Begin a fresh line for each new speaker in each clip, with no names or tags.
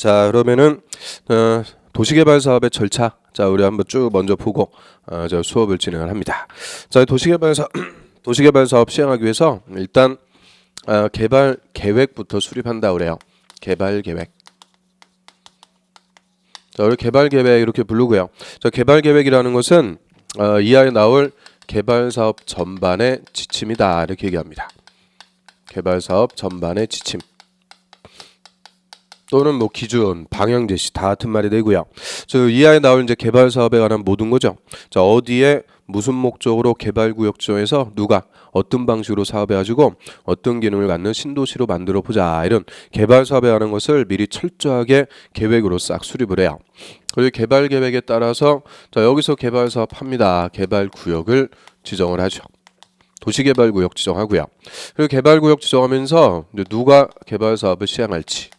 자, 그러면은 도시개발 사업의 절차, 자, 우리 한번 쭉 먼저 보고 저 수업을 진행을 합니다. 자, 도시개발 사업 시행하기 위해서 일단 개발 계획부터 수립한다 그래요. 개발 계획. 자, 우리 개발 계획 이렇게 부르고요. 자, 개발 계획이라는 것은 이하에 나올 개발 사업 전반의 지침이다 이렇게 얘기합니다. 개발 사업 전반의 지침. 또는 뭐 기준, 방향 제시 다 같은 말이 되고요. 저 이하에 나올 이제 개발 사업에 관한 모든 거죠. 자, 어디에 무슨 목적으로 개발 구역 지정해서 누가 어떤 방식으로 사업해 가지고 어떤 기능을 갖는 신도시로 만들어 보자. 이런 개발 사업에 관한 것을 미리 철저하게 계획으로 싹 수립을 해요. 그리고 개발 계획에 따라서 자, 여기서 개발 사업 합니다. 개발 구역을 지정을 하죠. 도시개발 구역 지정하고요. 그리고 개발 구역 지정하면서 이제 누가 개발 사업을 시행할지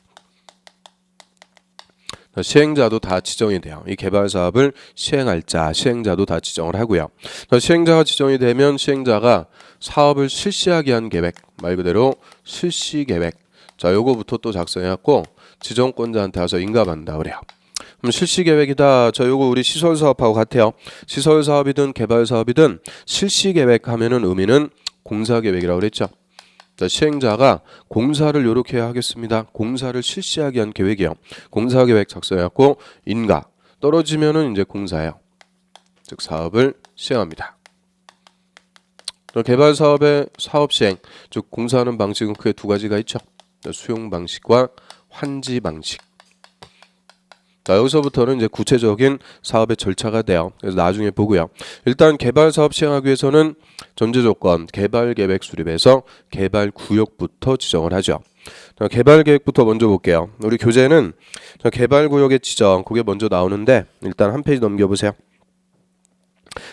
시행자도 다 지정이 돼요. 이 개발 사업을 시행할 자, 시행자도 다 지정을 하고요. 시행자가 지정이 되면 시행자가 사업을 실시하기 위한 계획, 말 그대로 실시 계획. 자, 요거부터 또 작성해갖고 지정권자한테 와서 인가받는다 그래요. 그럼 실시 계획이다. 자, 요거 우리 시설 사업하고 같아요. 시설 사업이든 개발 사업이든 실시 계획 하면은 의미는 공사 계획이라고 그랬죠. 자, 시행자가 공사를 이렇게 하겠습니다. 공사를 실시하기 위한 계획이요. 공사 계획 작성해갖고 인가 떨어지면은 이제 공사예요. 즉 사업을 시행합니다. 개발 사업의 사업 시행, 즉 공사하는 방식은 크게 두 가지가 있죠. 수용 방식과 환지 방식. 자, 여기서부터는 이제 구체적인 사업의 절차가 돼요. 그래서 나중에 보고요. 일단 개발 사업 시행하기 위해서는 전제 조건 개발 계획 수립해서 개발 구역부터 지정을 하죠. 자, 개발 계획부터 먼저 볼게요. 우리 교재는 개발 구역의 지정 그게 먼저 나오는데 일단 한 페이지 넘겨보세요.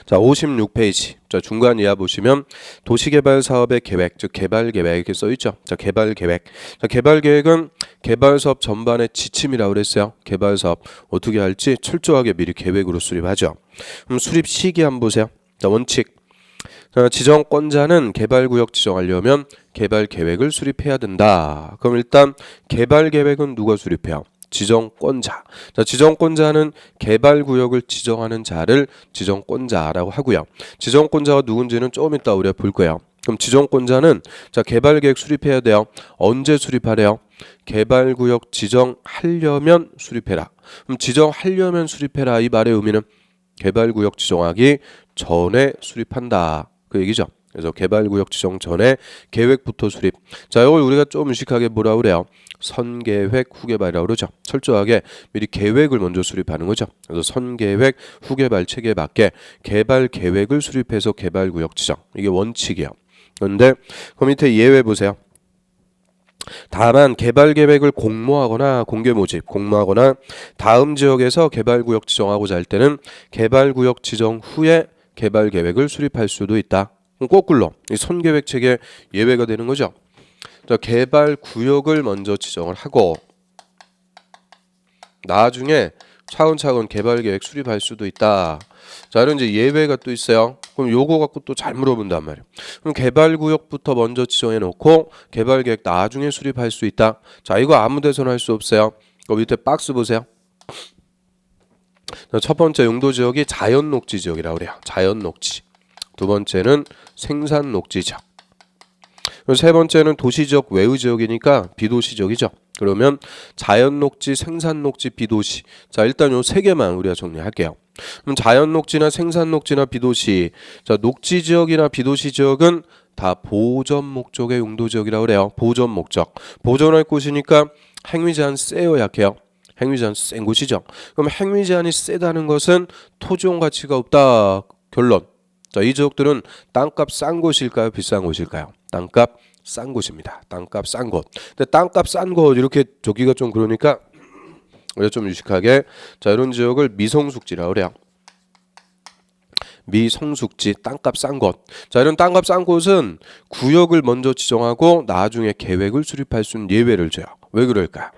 자, 56페이지. 자, 중간 이하 보시면 도시개발 사업의 계획, 즉 개발 계획 이렇게 써 있죠. 자, 개발 계획. 자, 개발 계획은 개발 사업 전반의 지침이라고 그랬어요. 개발 사업 어떻게 할지 철저하게 미리 계획으로 수립하죠. 그럼 수립 시기 한번 보세요. 자, 원칙. 자, 지정권자는 개발 구역 지정하려면 개발 계획을 수립해야 된다. 그럼 일단 개발 계획은 누가 수립해요? 지정권자. 자, 지정권자는 개발 구역을 지정하는 자를 지정권자라고 하고요. 지정권자가 누군지는 조금 이따 우리가 볼 거예요. 그럼 지정권자는 자, 개발 계획 수립해야 돼요. 언제 수립하래요? 개발 구역 지정하려면 수립해라. 그럼 지정하려면 수립해라 이 말의 의미는 개발 구역 지정하기 전에 수립한다. 그 얘기죠. 그래서 개발구역 지정 전에 계획부터 수립. 자, 이걸 우리가 좀 의식하게 뭐라 그래요? 선계획 후개발이라고 그러죠. 철저하게 미리 계획을 먼저 수립하는 거죠. 그래서 선계획 후개발 체계에 맞게 개발 계획을 수립해서 개발구역 지정. 이게 원칙이에요. 그런데 그 밑에 예외 보세요. 다만 개발 계획을 공모하거나 공개 모집, 공모하거나 다음 지역에서 개발구역 지정하고자 할 때는 개발구역 지정 후에 개발 계획을 수립할 수도 있다. 거꾸로 이 선계획 체계 예외가 되는 거죠. 자, 개발 구역을 먼저 지정을 하고 나중에 차근차근 개발 계획 수립할 수도 있다. 자, 이런 이제 예외가 또 있어요. 그럼 요거 갖고 또 잘 물어본단 말이에요. 그럼 개발 구역부터 먼저 지정해 놓고 개발 계획 나중에 수립할 수 있다. 자, 이거 아무 데서나 할 수 없어요. 그 밑에 박스 보세요. 첫 번째 용도 지역이 자연 녹지 지역이라고 그래요. 자연 녹지. 두 번째는 생산 녹지 지역. 세 번째는 도시 지역 외의 지역이니까 비도시 지역이죠. 그러면 자연 녹지, 생산 녹지, 비도시. 자, 일단 요 세 개만 우리가 정리할게요. 그럼 자연 녹지나 생산 녹지나 비도시. 자, 녹지 지역이나 비도시 지역은 다 보전 목적의 용도 지역이라고 그래요. 보전 목적. 보전할 곳이니까 행위 제한 세요, 약해요. 행위 제한 센 곳이죠. 그럼 행위 제한이 세다는 것은 토지용 가치가 없다. 결론. 자, 이 지역들은 땅값 싼 곳일까요? 비싼 곳일까요? 땅값 싼 곳입니다. 땅값 싼 곳. 근데 땅값 싼 곳 이렇게 적기가 좀 그러니까 우리가 좀 유식하게 자, 이런 지역을 미성숙지라고 그래요. 미성숙지, 땅값 싼 곳. 자, 이런 땅값 싼 곳은 구역을 먼저 지정하고 나중에 계획을 수립할 수 있는 예외를 줘요. 왜 그럴까요?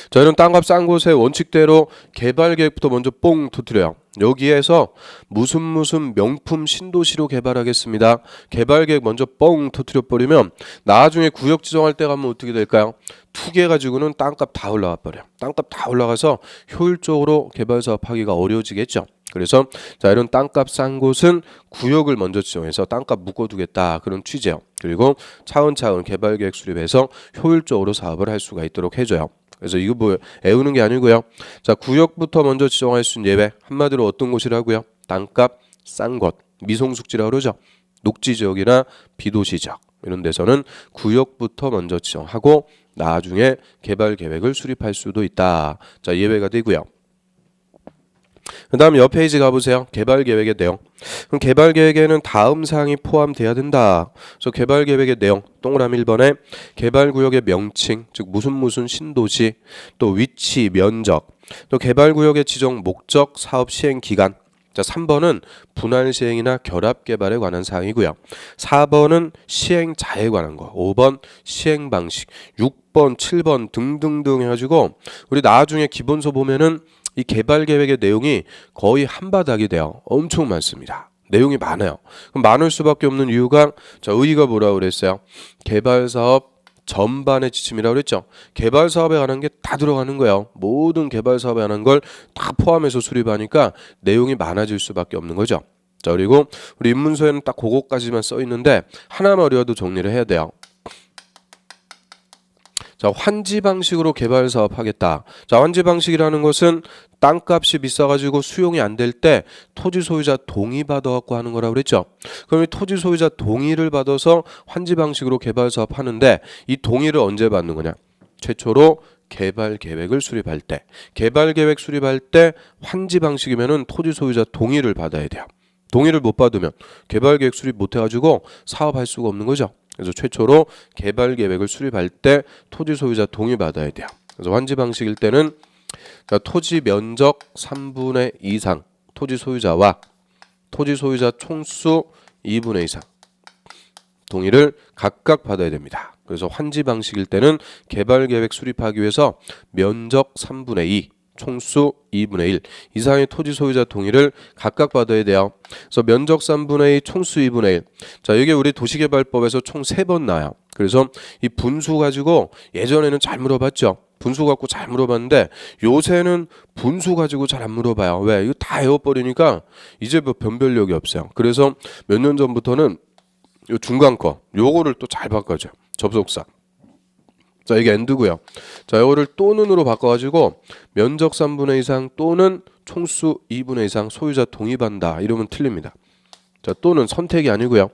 자, 이런 땅값 싼 곳의 원칙대로 개발 계획부터 먼저 뽕 터뜨려요. 여기에서 무슨 명품 신도시로 개발하겠습니다. 개발 계획 먼저 뻥 터뜨려 버리면 나중에 구역 지정할 때 가면 어떻게 될까요? 투기 가지고는 땅값 다 올라가 버려요. 땅값 다 올라가서 효율적으로 개발 사업하기가 어려워지겠죠. 그래서 자, 이런 땅값 싼 곳은 구역을 먼저 지정해서 땅값 묶어두겠다, 그런 취지예요. 그리고 차근차근 개발 계획 수립해서 효율적으로 사업을 할 수가 있도록 해줘요. 그래서 이거 뭐 애우는 게 아니고요. 자, 구역부터 먼저 지정할 수 있는 예외, 한마디로 어떤 곳이라고요? 땅값 싼 곳, 미성숙지라고 그러죠. 녹지 지역이나 비도시 지역 이런 데서는 구역부터 먼저 지정하고 나중에 개발 계획을 수립할 수도 있다. 자, 예외가 되고요. 그 다음 옆 페이지 가보세요. 개발 계획의 내용. 그럼 개발 계획에는 다음 사항이 포함돼야 된다. 그래서 개발 계획의 내용 동그라미 1번에 개발 구역의 명칭, 즉 무슨 신도시, 또 위치, 면적, 또 개발 구역의 지정 목적, 사업 시행 기간. 자, 3번은 분할 시행이나 결합 개발에 관한 사항이고요. 4번은 시행자에 관한 거, 5번 시행 방식, 6번, 7번 등등등 해가지고 우리 나중에 기본서 보면은 이 개발 계획의 내용이 거의 한바닥이 돼요. 엄청 많습니다. 내용이 많아요. 그럼 많을 수밖에 없는 이유가, 자, 의의가 뭐라고 그랬어요? 개발 사업 전반의 지침이라고 그랬죠. 개발 사업에 관한 게 다 들어가는 거예요. 모든 개발 사업에 관한 걸 다 포함해서 수립하니까 내용이 많아질 수밖에 없는 거죠. 자, 그리고 우리 입문서에는 딱 그거까지만 써 있는데 하나만 어려워도 정리를 해야 돼요. 자, 환지 방식으로 개발 사업 하겠다. 자, 환지 방식이라는 것은 땅값이 비싸가지고 수용이 안 될 때 토지 소유자 동의 받아갖고 하는 거라고 그랬죠. 그럼 이 토지 소유자 동의를 받아서 환지 방식으로 개발 사업 하는데 이 동의를 언제 받는 거냐? 최초로 개발 계획을 수립할 때. 개발 계획 수립할 때 환지 방식이면은 토지 소유자 동의를 받아야 돼요. 동의를 못 받으면 개발 계획 수립 못 해가지고 사업할 수가 없는 거죠. 그래서 최초로 개발 계획을 수립할 때 토지 소유자 동의 받아야 돼요. 그래서 환지 방식일 때는 토지 면적 3분의 2 이상 토지 소유자와 토지 소유자 총수 2분의 2 이상 동의를 각각 받아야 됩니다. 그래서 환지 방식일 때는 개발 계획 수립하기 위해서 면적 3분의 2 총수 2분의 1 이상의 토지 소유자 동의를 각각 받아야 돼요. 그래서 면적 3분의 2, 총수 2분의 1. 자, 이게 우리 도시개발법에서 총 3번 나와요. 그래서 이 분수 가지고 예전에는 잘 물어봤죠. 분수 갖고 잘 물어봤는데 요새는 분수 가지고 잘 안 물어봐요. 왜? 이거 다 외워버리니까 이제 뭐 변별력이 없어요. 그래서 몇 년 전부터는 요 중간 거 요거를 또 잘 바꿔줘요. 접속사. 자, 이게 엔드고요. 자, 이거를 또는으로 바꿔가지고 면적 3분의 2 이상 또는 총수 2분의 2 이상 소유자 동의받는다 이러면 틀립니다. 자, 또는 선택이 아니고요.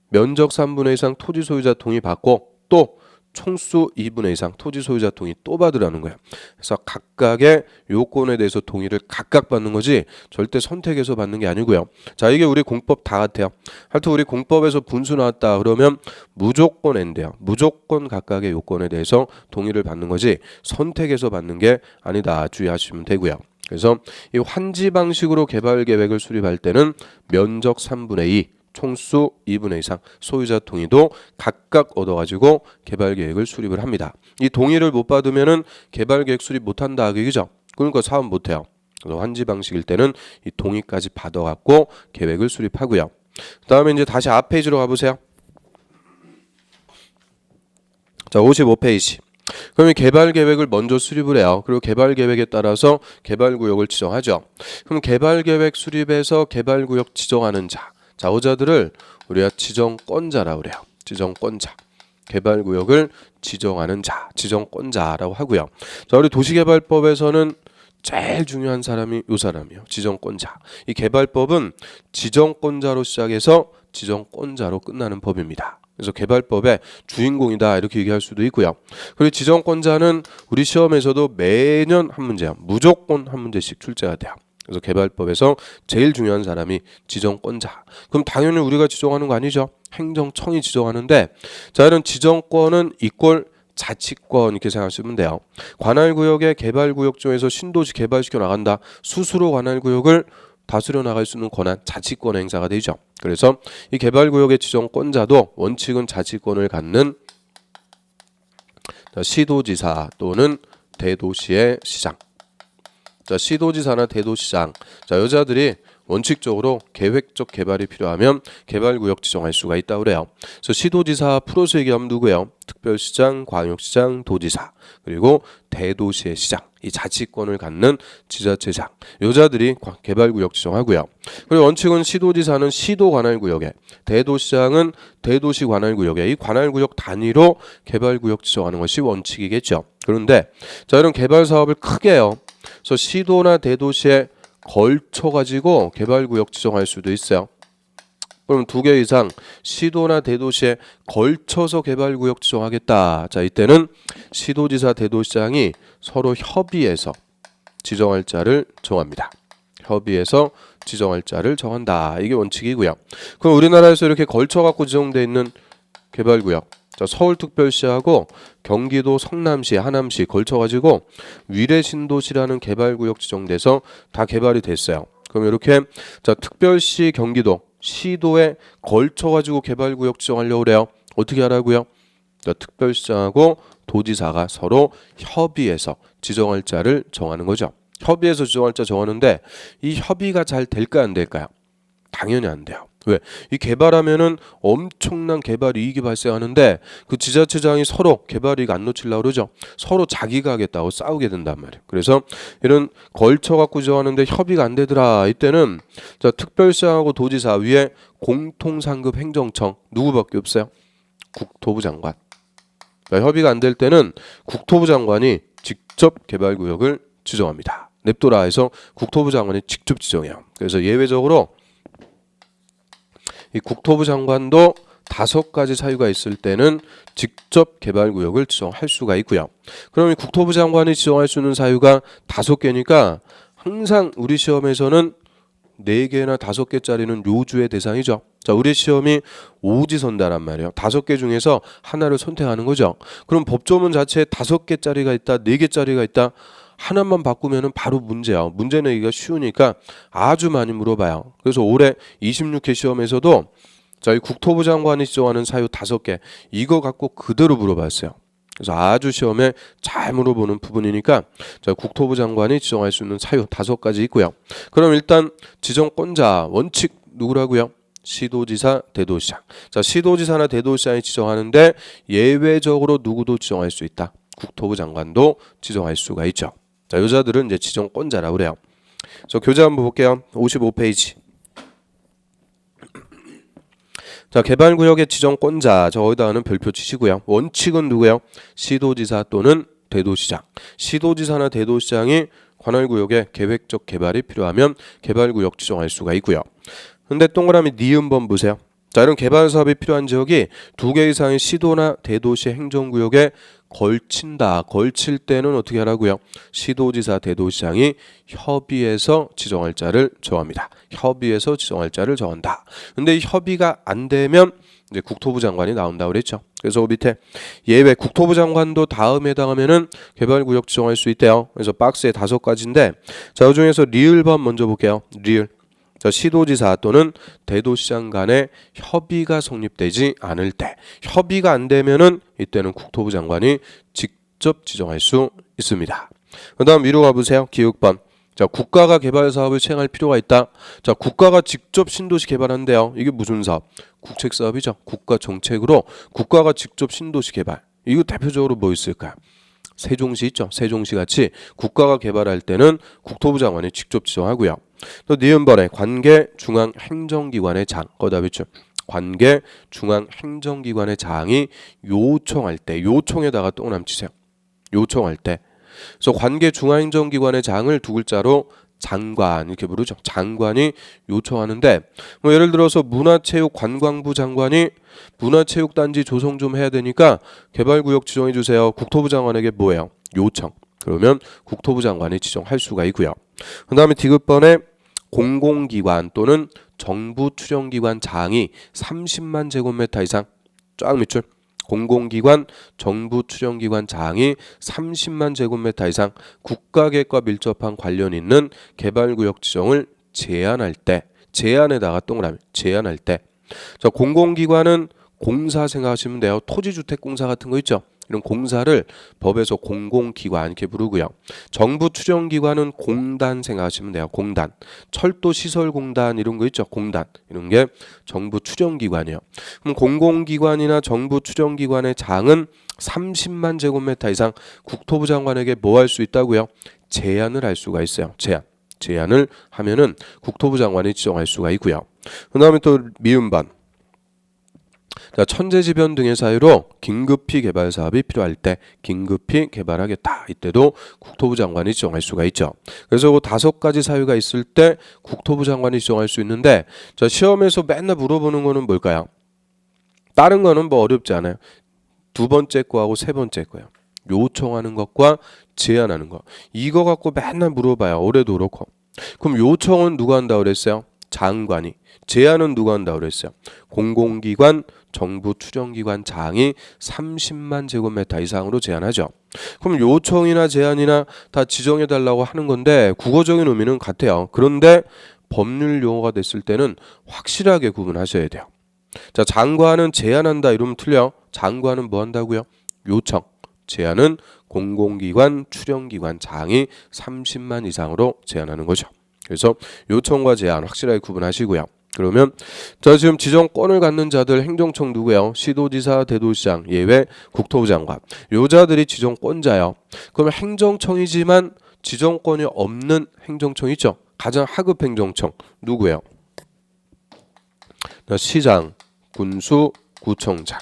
면적 3분의 2 이상 토지 소유자 동의 받고 또 총수 2분의 2 이상 토지 소유자 동의 또 받으라는 거예요. 그래서 각각의 요건에 대해서 동의를 각각 받는 거지 절대 선택해서 받는 게 아니고요. 자, 이게 우리 공법 다 같아요. 하여튼 우리 공법에서 분수 나왔다 그러면 무조건 N돼요. 무조건 각각의 요건에 대해서 동의를 받는 거지 선택해서 받는 게 아니다. 주의하시면 되고요. 그래서 이 환지 방식으로 개발 계획을 수립할 때는 면적 3분의 2 총수 2분의 2 이상 소유자 동의도 각각 얻어가지고 개발 계획을 수립을 합니다. 이 동의를 못 받으면은 개발 계획 수립 못한다 그죠? 그러니까 사업 못해요. 그래서 환지 방식일 때는 이 동의까지 받아갖고 계획을 수립하고요. 그다음에 이제 다시 앞 페이지로 가보세요. 자, 55페이지. 그럼 이 개발 계획을 먼저 수립을 해요. 그리고 개발 계획에 따라서 개발 구역을 지정하죠. 그럼 개발 계획 수립해서 개발 구역 지정하는 자호자들을 우리가 지정권자라고 그래요. 지정권자. 개발 구역을 지정하는 자, 지정권자라고 하고요. 자, 우리 도시개발법에서는 제일 중요한 사람이 이 사람이에요. 지정권자. 이 개발법은 지정권자로 시작해서 지정권자로 끝나는 법입니다. 그래서 개발법의 주인공이다 이렇게 얘기할 수도 있고요. 그리고 지정권자는 우리 시험에서도 매년 한 문제야. 무조건 한 문제씩 출제가 돼요. 그래서 개발법에서 제일 중요한 사람이 지정권자. 그럼 당연히 우리가 지정하는 거 아니죠? 행정청이 지정하는데, 자, 이런 지정권은 이꼴 자치권 이렇게 생각하시면 돼요. 관할구역의 개발구역 중에서 신도시 개발시켜 나간다. 스스로 관할구역을 다스려 나갈 수 있는 권한, 자치권 행사가 되죠. 그래서 이 개발구역의 지정권자도 원칙은 자치권을 갖는 시도지사 또는 대도시의 시장. 자, 시도지사나 대도시장. 자, 여자들이 원칙적으로 계획적 개발이 필요하면 개발구역 지정할 수가 있다고 그래요. 그래서 시도지사 플러스 얘기하면 누구예요? 특별시장, 광역시장, 도지사, 그리고 대도시의 시장, 이 자치권을 갖는 지자체장, 여자들이 개발구역 지정하고요. 그리고 원칙은 시도지사는 시도 관할구역에, 대도시장은 대도시 관할구역에, 이 관할구역 단위로 개발구역 지정하는 것이 원칙이겠죠. 그런데 자, 이런 개발 사업을 크게 해요. 그래서 시도나 대도시에 걸쳐 가지고 개발구역 지정할 수도 있어요. 그럼 2개 이상 시도나 대도시에 걸쳐서 개발구역 지정하겠다. 자, 이때는 시도지사, 대도시장이 서로 협의해서 지정할 자를 정합니다. 협의해서 지정할 자를 정한다. 이게 원칙이고요. 그럼 우리나라에서 이렇게 걸쳐 갖고 지정돼 있는 개발구역, 자, 서울특별시하고 경기도 성남시, 하남시 걸쳐가지고 위례신도시라는 개발구역 지정돼서 다 개발이 됐어요. 그럼 이렇게 자, 특별시, 경기도, 시도에 걸쳐가지고 개발구역 지정하려고 그래요. 어떻게 하라고요? 자, 특별시장하고 도지사가 서로 협의해서 지정할 자를 정하는 거죠. 협의해서 지정할 자 정하는데 이 협의가 잘 될까 안 될까요? 당연히 안 돼요. 왜? 이 개발하면은 엄청난 개발 이익이 발생하는데 그 지자체장이 서로 개발 이익 안 놓치려고 그러죠. 서로 자기가 하겠다고 싸우게 된단 말이에요. 그래서 이런 걸쳐 갖고 지정하는데 협의가 안 되더라. 이때는 자, 특별시하고 도지사 위에 공통상급 행정청 누구밖에 없어요? 국토부 장관. 그러니까 협의가 안 될 때는 국토부 장관이 직접 개발구역을 지정합니다. 냅둬라해서 국토부 장관이 직접 지정해요. 그래서 예외적으로 이 국토부 장관도 5가지 사유가 있을 때는 직접 개발구역을 지정할 수가 있고요. 그럼 이 국토부 장관이 지정할 수 있는 사유가 5개니까 항상 우리 시험에서는 4개나 5개짜리는 요주의 대상이죠. 자, 우리 시험이 오지선다란 말이에요. 5개 중에서 하나를 선택하는 거죠. 그럼 법조문 자체에 5개짜리가 있다, 4개짜리가 있다, 하나만 바꾸면은 바로 문제야. 문제 내기가 쉬우니까 아주 많이 물어봐요. 그래서 올해 26회 시험에서도 저희 국토부 장관이 지정하는 사유 5개 이거 갖고 그대로 물어봤어요. 그래서 아주 시험에 잘 물어보는 부분이니까 자, 국토부 장관이 지정할 수 있는 사유 5가지 있고요. 그럼 일단 지정권자 원칙 누구라고요? 시도지사, 대도시장. 자, 시도지사나 대도시장이 지정하는데 예외적으로 누구도 지정할 수 있다. 국토부 장관도 지정할 수가 있죠. 자, 여자들은 이제 지정권자라고 그래요. 그래서 교재 한번 볼게요. 55페이지. 자, 개발구역의 지정권자, 저기다가는 별표 치시고요. 원칙은 누구예요? 시도지사 또는 대도시장. 시도지사나 대도시장이 관할구역에 계획적 개발이 필요하면 개발구역 지정할 수가 있고요. 근데 동그라미 니은번 보세요. 자, 이런 개발 사업이 필요한 지역이 2개 이상의 시도나 대도시 행정구역에 걸친다. 걸칠 때는 어떻게 하라고요? 시도지사, 대도시장이 협의해서 지정할 자를 정합니다. 협의해서 지정할 자를 정한다. 근데 이 협의가 안 되면 이제 국토부 장관이 나온다고 그랬죠. 그래서 밑에 예외 국토부 장관도 다음에 해당하면은 개발구역 지정할 수 있대요. 그래서 박스에 5가지인데 자, 그중에서 리을번 먼저 볼게요. 리을. 자, 시도지사 또는 대도시장 간의 협의가 성립되지 않을 때, 협의가 안 되면은 이때는 국토부 장관이 직접 지정할 수 있습니다. 그다음 위로 가보세요. 기획번. 자, 국가가 개발 사업을 시행할 필요가 있다. 자, 국가가 직접 신도시 개발한대요. 이게 무슨 사업? 국책 사업이죠. 국가 정책으로 국가가 직접 신도시 개발. 이거 대표적으로 뭐 있을까요? 세종시 있죠. 세종시 같이 국가가 개발할 때는 국토부 장관이 직접 지정하고요. 또 니은번에 관계 중앙 행정기관의 장, 거다 비추. 관계 중앙 행정기관의 장이 요청할 때, 요청에다가 동그라미 치세요. 요청할 때. 그래서 관계 중앙 행정기관의 장을 2글자로 장관 이렇게 부르죠. 장관이 요청하는데 뭐 예를 들어서 문화체육관광부 장관이 문화체육단지 조성 좀 해야 되니까 개발구역 지정해 주세요. 국토부 장관에게 뭐예요? 요청. 그러면 국토부 장관이 지정할 수가 있고요. 그 다음에 디귿번에 공공기관 또는 정부 출연기관 장이 30만 제곱미터 이상 쫙 밑줄. 공공기관, 정부 출연기관 장이 30만 제곱미터 이상 국가계획과 밀접한 관련 있는 개발구역 지정을 제한할 때, 제한에다가 동그라미, 제한할 때. 자, 공공기관은 공사 생각하시면 돼요. 토지주택공사 같은 거 있죠. 이런 공사를 법에서 공공기관 이렇게 부르고요. 정부 추정기관은 공단 생각하시면 돼요. 공단. 철도시설공단 이런 거 있죠. 공단. 이런 게 정부 추정기관이에요. 그럼 공공기관이나 정부 추정기관의 장은 30만 제곱미터 이상 국토부 장관에게 뭐 할 수 있다고요? 제한을 할 수가 있어요. 제한을 하면은 국토부 장관이 지정할 수가 있고요. 그 다음에 또 미음반. 자, 천재지변 등의 사유로 긴급히 개발 사업이 필요할 때 긴급히 개발하겠다. 이때도 국토부 장관이 지정할 수가 있죠. 그래서 그 5가지 사유가 있을 때 국토부 장관이 지정할 수 있는데, 자, 시험에서 맨날 물어보는 거는 뭘까요? 다른 거는 뭐 어렵지 않아요. 두 번째 거하고 세 번째 거예요. 요청하는 것과 제안하는 거. 이거 갖고 맨날 물어봐요. 올해도 그렇고. 그럼 요청은 누가 한다고 그랬어요? 장관이. 제안은 누가 한다고 그랬어요? 공공기관, 정부 추정기관 장이 30만 제곱미터 이상으로 제한하죠. 그럼 요청이나 제안이나 다 지정해달라고 하는 건데 국어적인 의미는 같아요. 그런데 법률 용어가 됐을 때는 확실하게 구분하셔야 돼요. 자, 장관은 제안한다 이러면 틀려. 장관은 뭐 한다고요? 요청. 제안은 공공기관, 추정기관 장이 30만 이상으로 제한하는 거죠. 그래서 요청과 제안 확실하게 구분하시고요. 그러면 자, 지금 지정권을 갖는 자들 행정청 누구예요? 시도지사, 대도시장, 예외 국토부 장관. 요 자들이 지정권자예요. 그러면 행정청이지만 지정권이 없는 행정청 있죠? 가장 하급 행정청 누구예요? 시장, 군수, 구청장.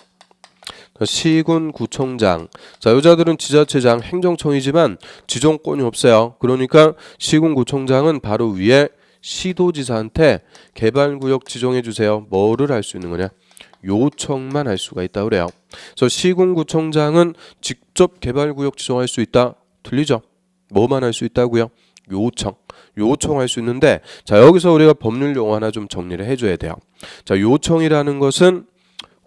시군, 구청장. 자, 여자들은 지자체장, 행정청이지만 지정권이 없어요. 그러니까 시군, 구청장은 바로 위에 시도지사한테 개발구역 지정해 주세요. 뭐를 할 수 있는 거냐? 요청만 할 수가 있다 그래요. 그래서 시군, 구청장은 직접 개발구역 지정할 수 있다. 틀리죠? 뭐만 할 수 있다고요? 요청할 수 있는데, 자, 여기서 우리가 법률 용어 하나 좀 정리를 해줘야 돼요. 자, 요청이라는 것은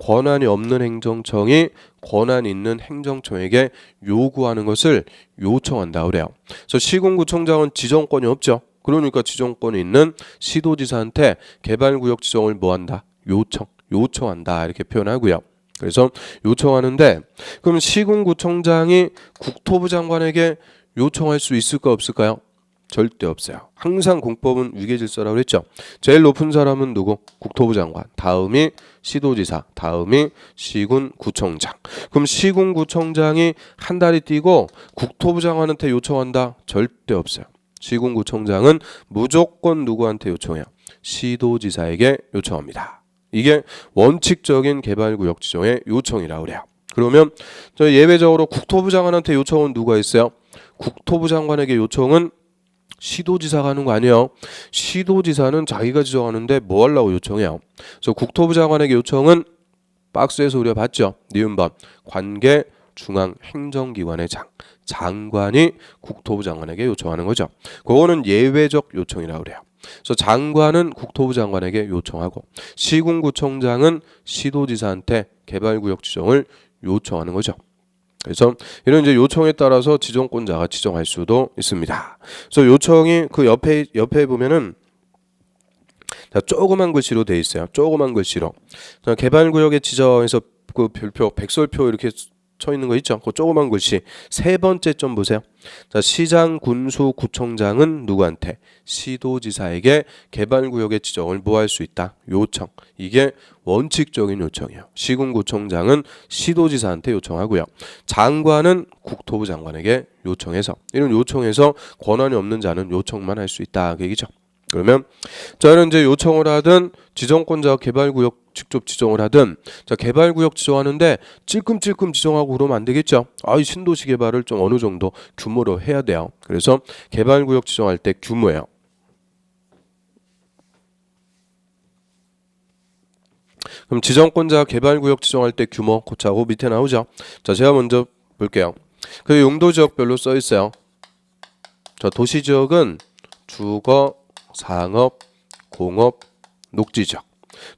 권한이 없는 행정청이 권한 있는 행정청에게 요구하는 것을 요청한다 그래요. 그래서 시군구청장은 지정권이 없죠. 그러니까 지정권이 있는 시도지사한테 개발구역 지정을 뭐한다? 요청한다 이렇게 표현하고요. 그래서 요청하는데, 그럼 시군구청장이 국토부 장관에게 요청할 수 있을까 없을까요? 절대 없어요. 항상 공법은 위계질서라고 그랬죠. 제일 높은 사람은 누구? 국토부 장관. 다음이 시도지사. 다음이 시군구청장. 그럼 시군구청장이 한 다리 띄고 국토부 장관한테 요청한다? 절대 없어요. 시군구청장은 무조건 누구한테 요청해요? 시도지사에게 요청합니다. 이게 원칙적인 개발구역 지정의 요청이라고 그래요. 그러면 저 예외적으로 국토부 장관한테 요청은 누가 있어요? 국토부 장관에게 요청은 시도지사가 하는 거 아니에요. 시도지사는 자기가 지정하는데 뭐 하려고 요청해요. 그래서 국토부 장관에게 요청은 박스에서 우리가 봤죠. 니은번 관계 중앙 행정기관의 장관이 국토부 장관에게 요청하는 거죠. 그거는 예외적 요청이라고 그래요. 그래서 장관은 국토부 장관에게 요청하고 시군구청장은 시도지사한테 개발구역 지정을 요청하는 거죠. 그래서 이런 이제 요청에 따라서 지정권자가 지정할 수도 있습니다. 그래서 요청이 그 옆에 보면은 자, 조그만 글씨로 돼 있어요. 조그만 글씨로. 자, 개발구역의 지정에서 그 별표, 백설표 이렇게 쳐 있는 거 있죠. 그 조그만 글씨 세 번째 점 보세요. 자, 시장, 군수, 구청장은 누구한테? 시도지사에게 개발구역의 지정을 뭐 할 수 있다? 요청. 이게 원칙적인 요청이에요. 시군구청장은 시도지사한테 요청하고요. 장관은 국토부 장관에게 요청해서, 이런 요청해서 권한이 없는 자는 요청만 할 수 있다 그 얘기죠. 그러면 저는 이제 요청을 하든 지정권자가 개발구역 직접 지정을 하든, 자, 개발구역 지정하는데 찔끔찔끔 지정하고 그러면 안 되겠죠. 이 신도시 개발을 좀 어느 정도 규모로 해야 돼요. 그래서 개발구역 지정할 때 규모예요. 그럼 지정권자가 개발구역 지정할 때 규모 고차고 밑에 나오죠. 자, 제가 먼저 볼게요. 그 용도지역별로 써 있어요. 자, 도시지역은 주거, 상업, 공업, 녹지지역.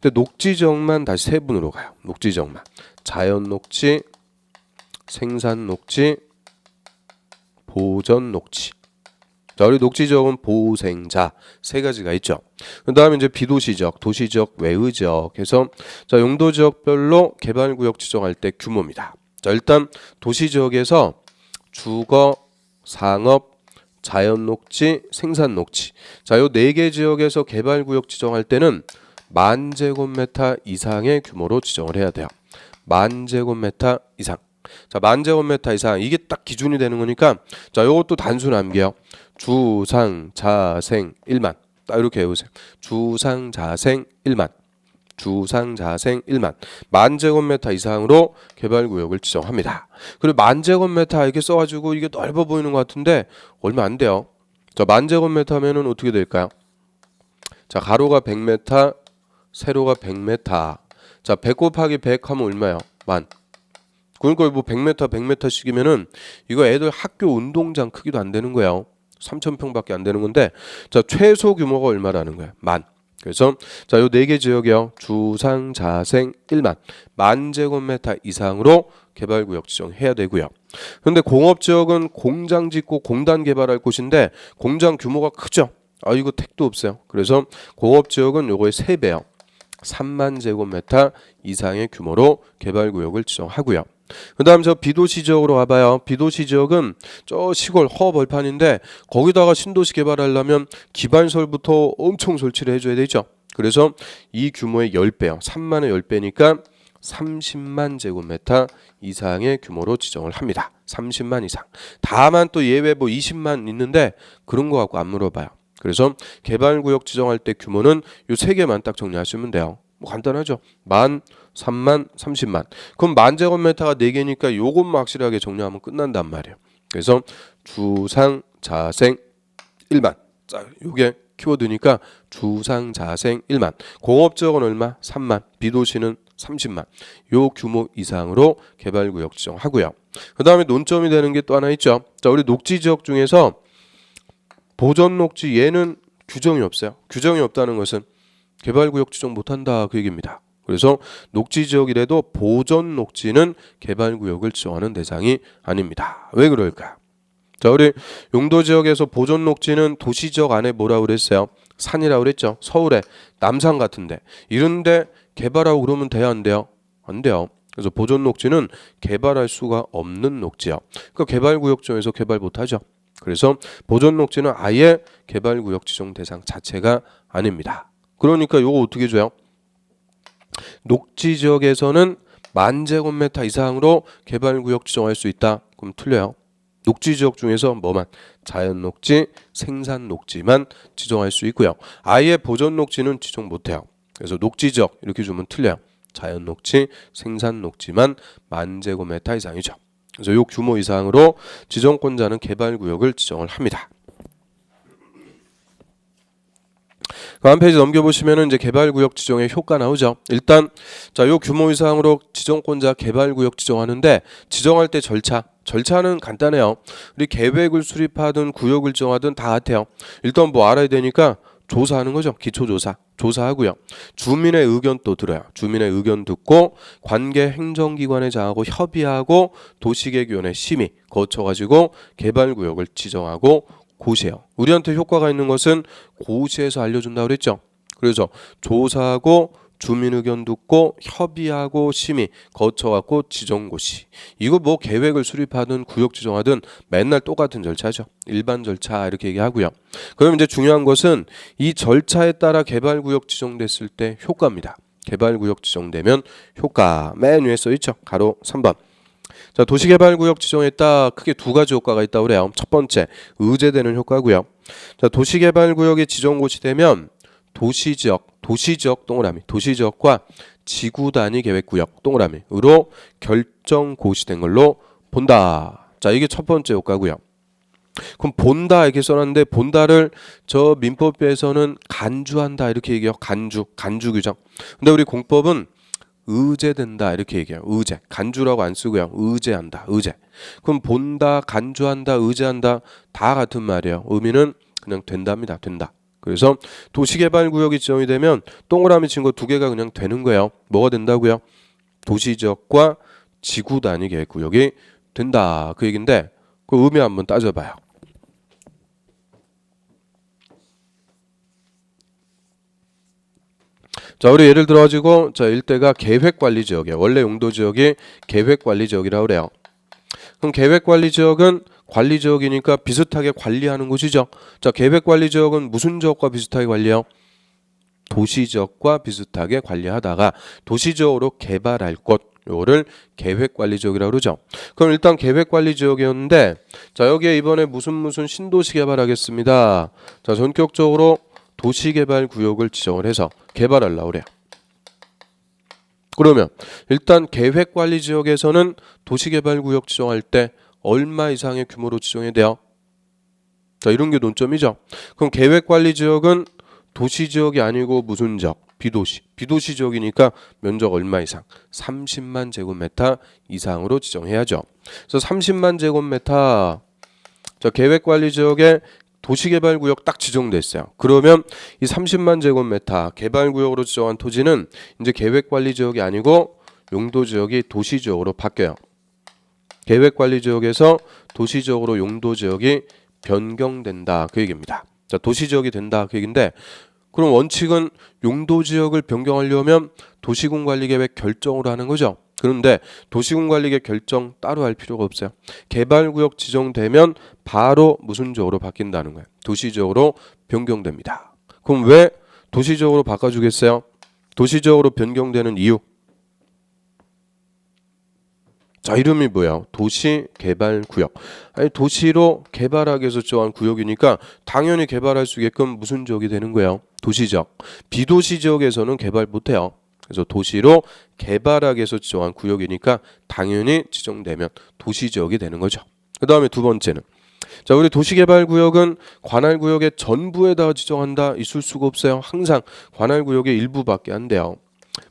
근데 녹지지역만 다시 세분으로 가요. 녹지지역만. 자연 녹지, 생산 녹지, 보전 녹지. 자, 우리 녹지지역은 보생자 세 가지가 있죠. 그 다음에 이제 비도시지역, 도시지역, 외의지역 해서 자, 용도지역별로 개발구역 지정할 때 규모입니다. 자, 일단 도시지역에서 주거, 상업, 자연녹지, 생산녹지. 자, 요 네 개 지역에서 개발구역 지정할 때는 10,000제곱미터 이상의 규모로 지정을 해야 돼요. 10,000제곱미터 이상. 자, 10,000제곱미터 이상 이게 딱 기준이 되는 거니까 자, 요것도 단수 남겨요. 주상 자생 1만. 딱 이렇게 해보세요. 주상 자생 1만. 주상 자생 1만. 10,000제곱미터 이상으로 개발구역을 지정합니다. 그리고 10,000제곱미터 이렇게 써가지고 이게 넓어 보이는 것 같은데 얼마 안 돼요. 자, 10,000제곱미터 하면은 어떻게 될까요? 자, 가로가 100m, 세로가 100m. 자, 100 곱하기 100 하면 얼마예요? 만. 그러니까 뭐 100m, 100m씩이면은 이거 애들 학교 운동장 크기도 안 되는 거예요. 3,000평밖에 안 되는 건데, 자, 최소 규모가 얼마라는 거예요? 만. 그래서 자, 요 네 개 지역이요. 주상 자생 1만. 10,000제곱미터 이상으로 개발구역 지정해야 되고요. 근데 공업지역은 공장 짓고 공단 개발할 곳인데 공장 규모가 크죠. 아, 이거 택도 없어요. 그래서 공업지역은 요거의 3배요. 3만 제곱미터 이상의 규모로 개발구역을 지정하고요. 그 다음 저 비도시 지역으로 가봐요. 비도시 지역은 저 시골 허벌판인데 거기다가 신도시 개발하려면 기반설부터 엄청 설치를 해줘야 되죠. 그래서 이 규모의 10배요. 3만의 10배니까 30만 제곱미터 이상의 규모로 지정을 합니다. 30만 이상. 다만 또 예외 뭐 20만 있는데 그런 거 갖고 안 물어봐요. 그래서 개발구역 지정할 때 규모는 요 세 개만 딱 정리하시면 돼요. 뭐 간단하죠. 만, 3만, 30만. 그럼 10,000제곱미터가 4개니까 요것만 확실하게 정리하면 끝난단 말이에요. 그래서 주상 자생 1만. 자, 요게 키워드니까 주상 자생 1만. 공업지역은 얼마? 3만. 비도시는 30만. 요 규모 이상으로 개발구역 지정하고요. 그 다음에 논점이 되는 게 또 하나 있죠. 자, 우리 녹지지역 중에서 보전녹지 얘는 규정이 없어요. 규정이 없다는 것은 개발구역 지정 못한다 그 얘기입니다. 그래서 녹지지역이라도 보전녹지는 개발구역을 지정하는 대상이 아닙니다. 왜 그럴까? 자, 우리 용도지역에서 보전녹지는 도시지역 안에 뭐라고 그랬어요? 산이라고 그랬죠. 서울에 남산 같은데 이런데 개발하고 그러면 돼야 안 돼요? 안 돼요. 그래서 보전녹지는 개발할 수가 없는 녹지요. 그러니까 개발구역 지정에서 개발 못하죠. 그래서 보전녹지는 아예 개발구역 지정 대상 자체가 아닙니다. 그러니까 요거 어떻게 줘요? 녹지지역에서는 10,000제곱미터 이상으로 개발구역 지정할 수 있다. 그럼 틀려요. 녹지지역 중에서 뭐만? 자연녹지, 생산녹지만 지정할 수 있고요. 아예 보전녹지는 지정 못해요. 그래서 녹지지역 이렇게 주면 틀려요. 자연녹지, 생산녹지만 10,000제곱미터 이상이죠. 그래서 요 규모 이상으로 지정권자는 개발구역을 지정을 합니다. 그 한 페이지 넘겨보시면은 이제 개발구역 지정의 효과 나오죠. 일단 자, 요 규모 이상으로 지정권자 개발구역 지정하는데 지정할 때 절차는 간단해요. 우리 계획을 수립하든 구역을 정하든 다 같아요. 일단 뭐 알아야 되니까 조사하는 거죠. 기초조사. 조사하고요. 주민의 의견 또 들어요. 주민의 의견 듣고 관계 행정기관에 장하고 협의하고 도시계획위원회 심의 거쳐가지고 개발구역을 지정하고 고시해요. 우리한테 효과가 있는 것은 고시에서 알려준다고 그랬죠. 그래서 조사하고 주민 의견 듣고 협의하고 심의 거쳐갖고 지정고시. 이거 뭐 계획을 수립하든 구역 지정하든 맨날 똑같은 절차죠. 일반 절차 이렇게 얘기하고요. 그럼 이제 중요한 것은 이 절차에 따라 개발구역 지정됐을 때 효과입니다. 개발구역 지정되면 효과 맨 위에 써있죠. 가로 3번. 자, 도시개발구역 지정에 따라 크게 두 가지 효과가 있다고 그래요. 첫 번째, 의제되는 효과고요. 자, 도시개발구역이 지정고시 되면 도시지역 동그라미, 도시지역과 지구단위 계획구역 동그라미으로 결정고시된 걸로 본다. 자, 이게 첫 번째 효과고요. 그럼 본다 이렇게 써놨는데 본다를 저 민법에서는 간주한다 이렇게 얘기해요. 간주 규정. 근데 우리 공법은 의제된다 이렇게 얘기해요. 의제. 간주라고 안 쓰고요. 의제한다. 의제. 그럼 본다, 간주한다, 의제한다 다 같은 말이에요. 의미는 그냥 된답니다. 된다. 그래서 도시개발구역이 지정이 되면 동그라미 친 거 두 개가 그냥 되는 거예요. 뭐가 된다고요? 도시지역과 지구단위 계획구역이 된다. 그 얘기인데 그 의미 한번 따져봐요. 자, 우리 예를 들어 가지고 자, 일대가 계획관리 지역이에요. 원래 용도 지역이 계획관리 지역이라고 그래요. 그럼 계획관리 지역은 관리 지역이니까 비슷하게 관리하는 곳이죠. 자, 계획관리 지역은 무슨 지역과 비슷하게 관리해요? 도시 지역과 비슷하게 관리하다가 도시 지역으로 개발할 것, 요거를 계획관리 지역이라고 그러죠. 그럼 일단 계획관리 지역이었는데 자, 여기에 이번에 무슨 신도시 개발하겠습니다. 자, 전격적으로 도시개발구역을 지정을 해서 개발하려고 그래요. 그러면 일단 계획관리지역에서는 도시개발구역 지정할 때 얼마 이상의 규모로 지정해야 돼요? 자, 이런 게 논점이죠. 그럼 계획관리지역은 도시지역이 아니고 무슨 지역? 비도시. 비도시 지역이니까 면적 얼마 이상? 30만 제곱미터 이상으로 지정해야죠. 그래서 30만 제곱미터 자, 계획관리지역에 도시개발구역 딱 지정됐어요. 그러면 이 30만 제곱미터 개발구역으로 지정한 토지는 이제 계획관리지역이 아니고 용도지역이 도시지역으로 바뀌어요. 계획관리지역에서 도시지역으로 용도지역이 변경된다 그 얘기입니다. 자, 도시지역이 된다 그 얘기인데 그럼 원칙은 용도지역을 변경하려면 도시군관리계획 결정으로 하는 거죠. 그런데 도시군관리계획 결정 따로 할 필요가 없어요. 개발구역 지정되면 바로 무슨 지역으로 바뀐다는 거예요. 도시지역으로 변경됩니다. 그럼 왜 도시지역으로 바꿔주겠어요? 도시지역으로 변경되는 이유. 자, 이름이 뭐야? 도시개발구역. 아니, 도시로 개발하기 위해서 지정한 구역이니까 당연히 개발할 수 있게끔 무슨 지역이 되는 거예요? 도시지역. 비도시 지역에서는 개발 못해요. 그래서 도시로 개발하기 위해서 지정한 구역이니까 당연히 지정되면 도시지역이 되는 거죠. 그 다음에 두 번째는 자, 우리 도시개발구역은 관할구역의 전부에다 지정한다 있을 수가 없어요. 항상 관할구역의 일부밖에 안 돼요.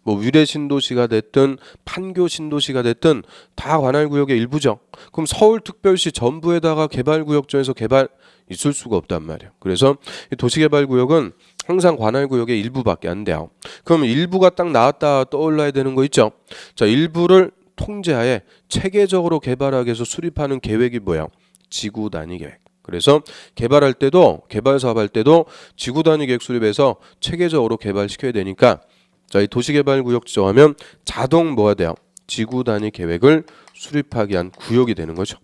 뭐 위례 신도시가 됐든 판교 신도시가 됐든 다 관할구역의 일부죠. 그럼 서울특별시 전부에다가 개발구역정에서 개발 있을 수가 없단 말이에요. 그래서 이 도시개발구역은 항상 관할구역의 일부밖에 안 돼요. 그럼 일부가 딱 나왔다 떠올라야 되는 거 있죠. 자, 일부를 통제하에 체계적으로 개발하기 위해서 수립하는 계획이 뭐예요? 지구 단위 계획. 그래서 개발할 때도 개발 사업할 때도 지구 단위 계획 수립해서 체계적으로 개발시켜야 되니까 자, 이 도시개발구역 지정하면 자동 뭐가 돼요? 지구 단위 계획을 수립하기 위한 구역이 되는 거죠.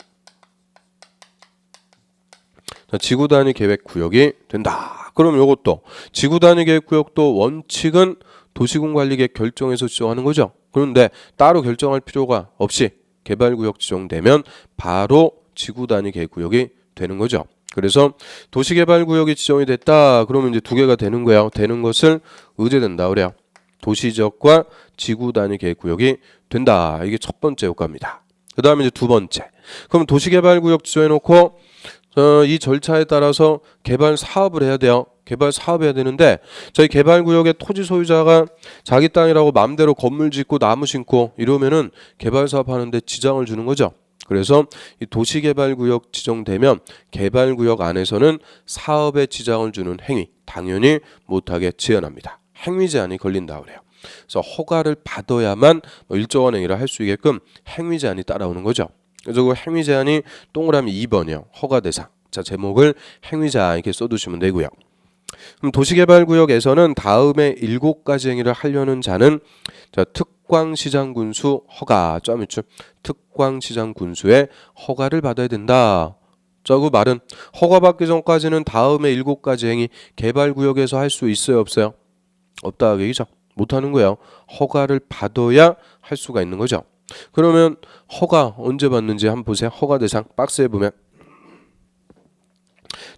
자, 지구 단위 계획 구역이 된다. 그럼 이것도 지구 단위 계획 구역도 원칙은 도시군관리계획 결정에서 지정하는 거죠. 그런데 따로 결정할 필요가 없이 개발구역 지정되면 바로 지구 단위 계획 구역이 되는 거죠. 그래서 도시개발구역이 지정이 됐다. 그러면 이제 두 개가 되는 거예요. 되는 것을 의제된다 그래요. 도시지역과 지구 단위 계획 구역이 된다. 이게 첫 번째 효과입니다. 그 다음에 이제 두 번째. 그럼 도시개발구역 지정해놓고 이 절차에 따라서 개발 사업을 해야 돼요. 개발 사업해야 되는데 저희 개발구역의 토지 소유자가 자기 땅이라고 마음대로 건물 짓고 나무 심고 이러면은 개발 사업하는데 지장을 주는 거죠. 그래서 이 도시개발구역 지정되면 개발구역 안에서는 사업에 지장을 주는 행위 당연히 못하게 제한합니다. 행위 제한이 걸린다 그래요. 그래서 허가를 받아야만 일정한 행위를 할 수 있게끔 행위 제한이 따라오는 거죠. 그래서 그 행위 제한이 동그라미 2번이요. 허가 대상. 자, 제목을 행위 제한 이렇게 써두시면 되고요. 그럼 도시개발구역에서는 다음에 7가지 행위를 하려는 자는 자, 특광시장군수 허가 점이죠. 특광시장군수의 허가를 받아야 된다. 자, 그 말은 허가받기 전까지는 다음에 7가지 행위 개발구역에서 할 수 있어요, 없어요? 없다 얘기죠. 못하는 거예요. 허가를 받아야 할 수가 있는 거죠. 그러면 허가 언제 받는지 한번 보세요. 허가 대상 박스에 보면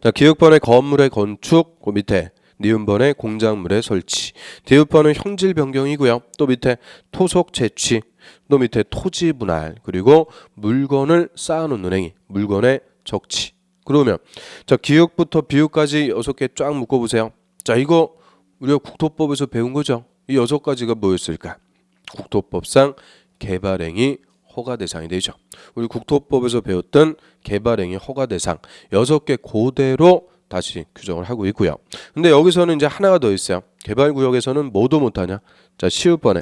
자, 기획번의 건물의 건축, 그 밑에 니은번의 공작물의 설치, 디귿번은 형질 변경이고요. 또 밑에 토속 채취, 또 밑에 토지 분할, 그리고 물건을 쌓아놓는 행위, 물건의 적치. 그러면 자, 기획부터 비획까지 6개 쫙 묶어보세요. 자, 이거 우리가 국토법에서 배운 거죠. 이 6가지가 뭐였을까? 국토법상 개발행위 허가 대상이 되죠. 우리 국토법에서 배웠던 개발행위 허가 대상 6개 그대로 다시 규정을 하고 있고요. 근데 여기서는 이제 하나가 더 있어요. 개발구역에서는 뭐도 못하냐? 자, 시읍번에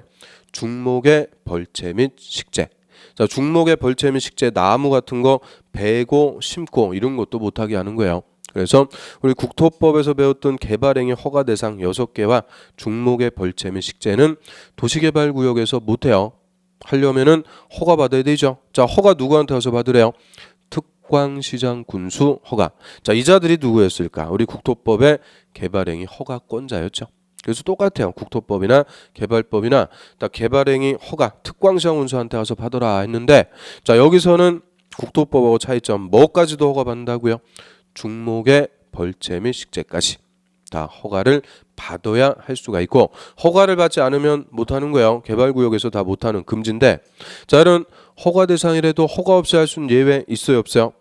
중목의 벌채 및 식재. 자, 중목의 벌채 및 식재 나무 같은 거 베고 심고 이런 것도 못하게 하는 거예요. 그래서 우리 국토법에서 배웠던 개발행위 허가 대상 6개와 중목의 벌채 및 식재는 도시개발구역에서 못해요. 하려면은 허가 받아야 되죠. 자, 허가 누구한테 와서 받으래요? 특광시장 군수 허가. 자, 이자들이 누구였을까? 우리 국토법의 개발행위 허가권자였죠. 그래서 똑같아요. 국토법이나 개발법이나 딱 개발행위 허가 특광시장 군수한테 와서 받아라 했는데, 자, 여기서는 국토법하고 차이점 뭐까지도 허가 받는다고요? 중목의 벌채 및 식재까지 다 허가를 받아야 할 수가 있고, 허가를 받지 않으면 못하는 거예요. 개발구역에서 다 못하는 금지인데, 자, 이런 허가 대상이라도 허가 없이 할 수 있는 예외 있어요, 없어요?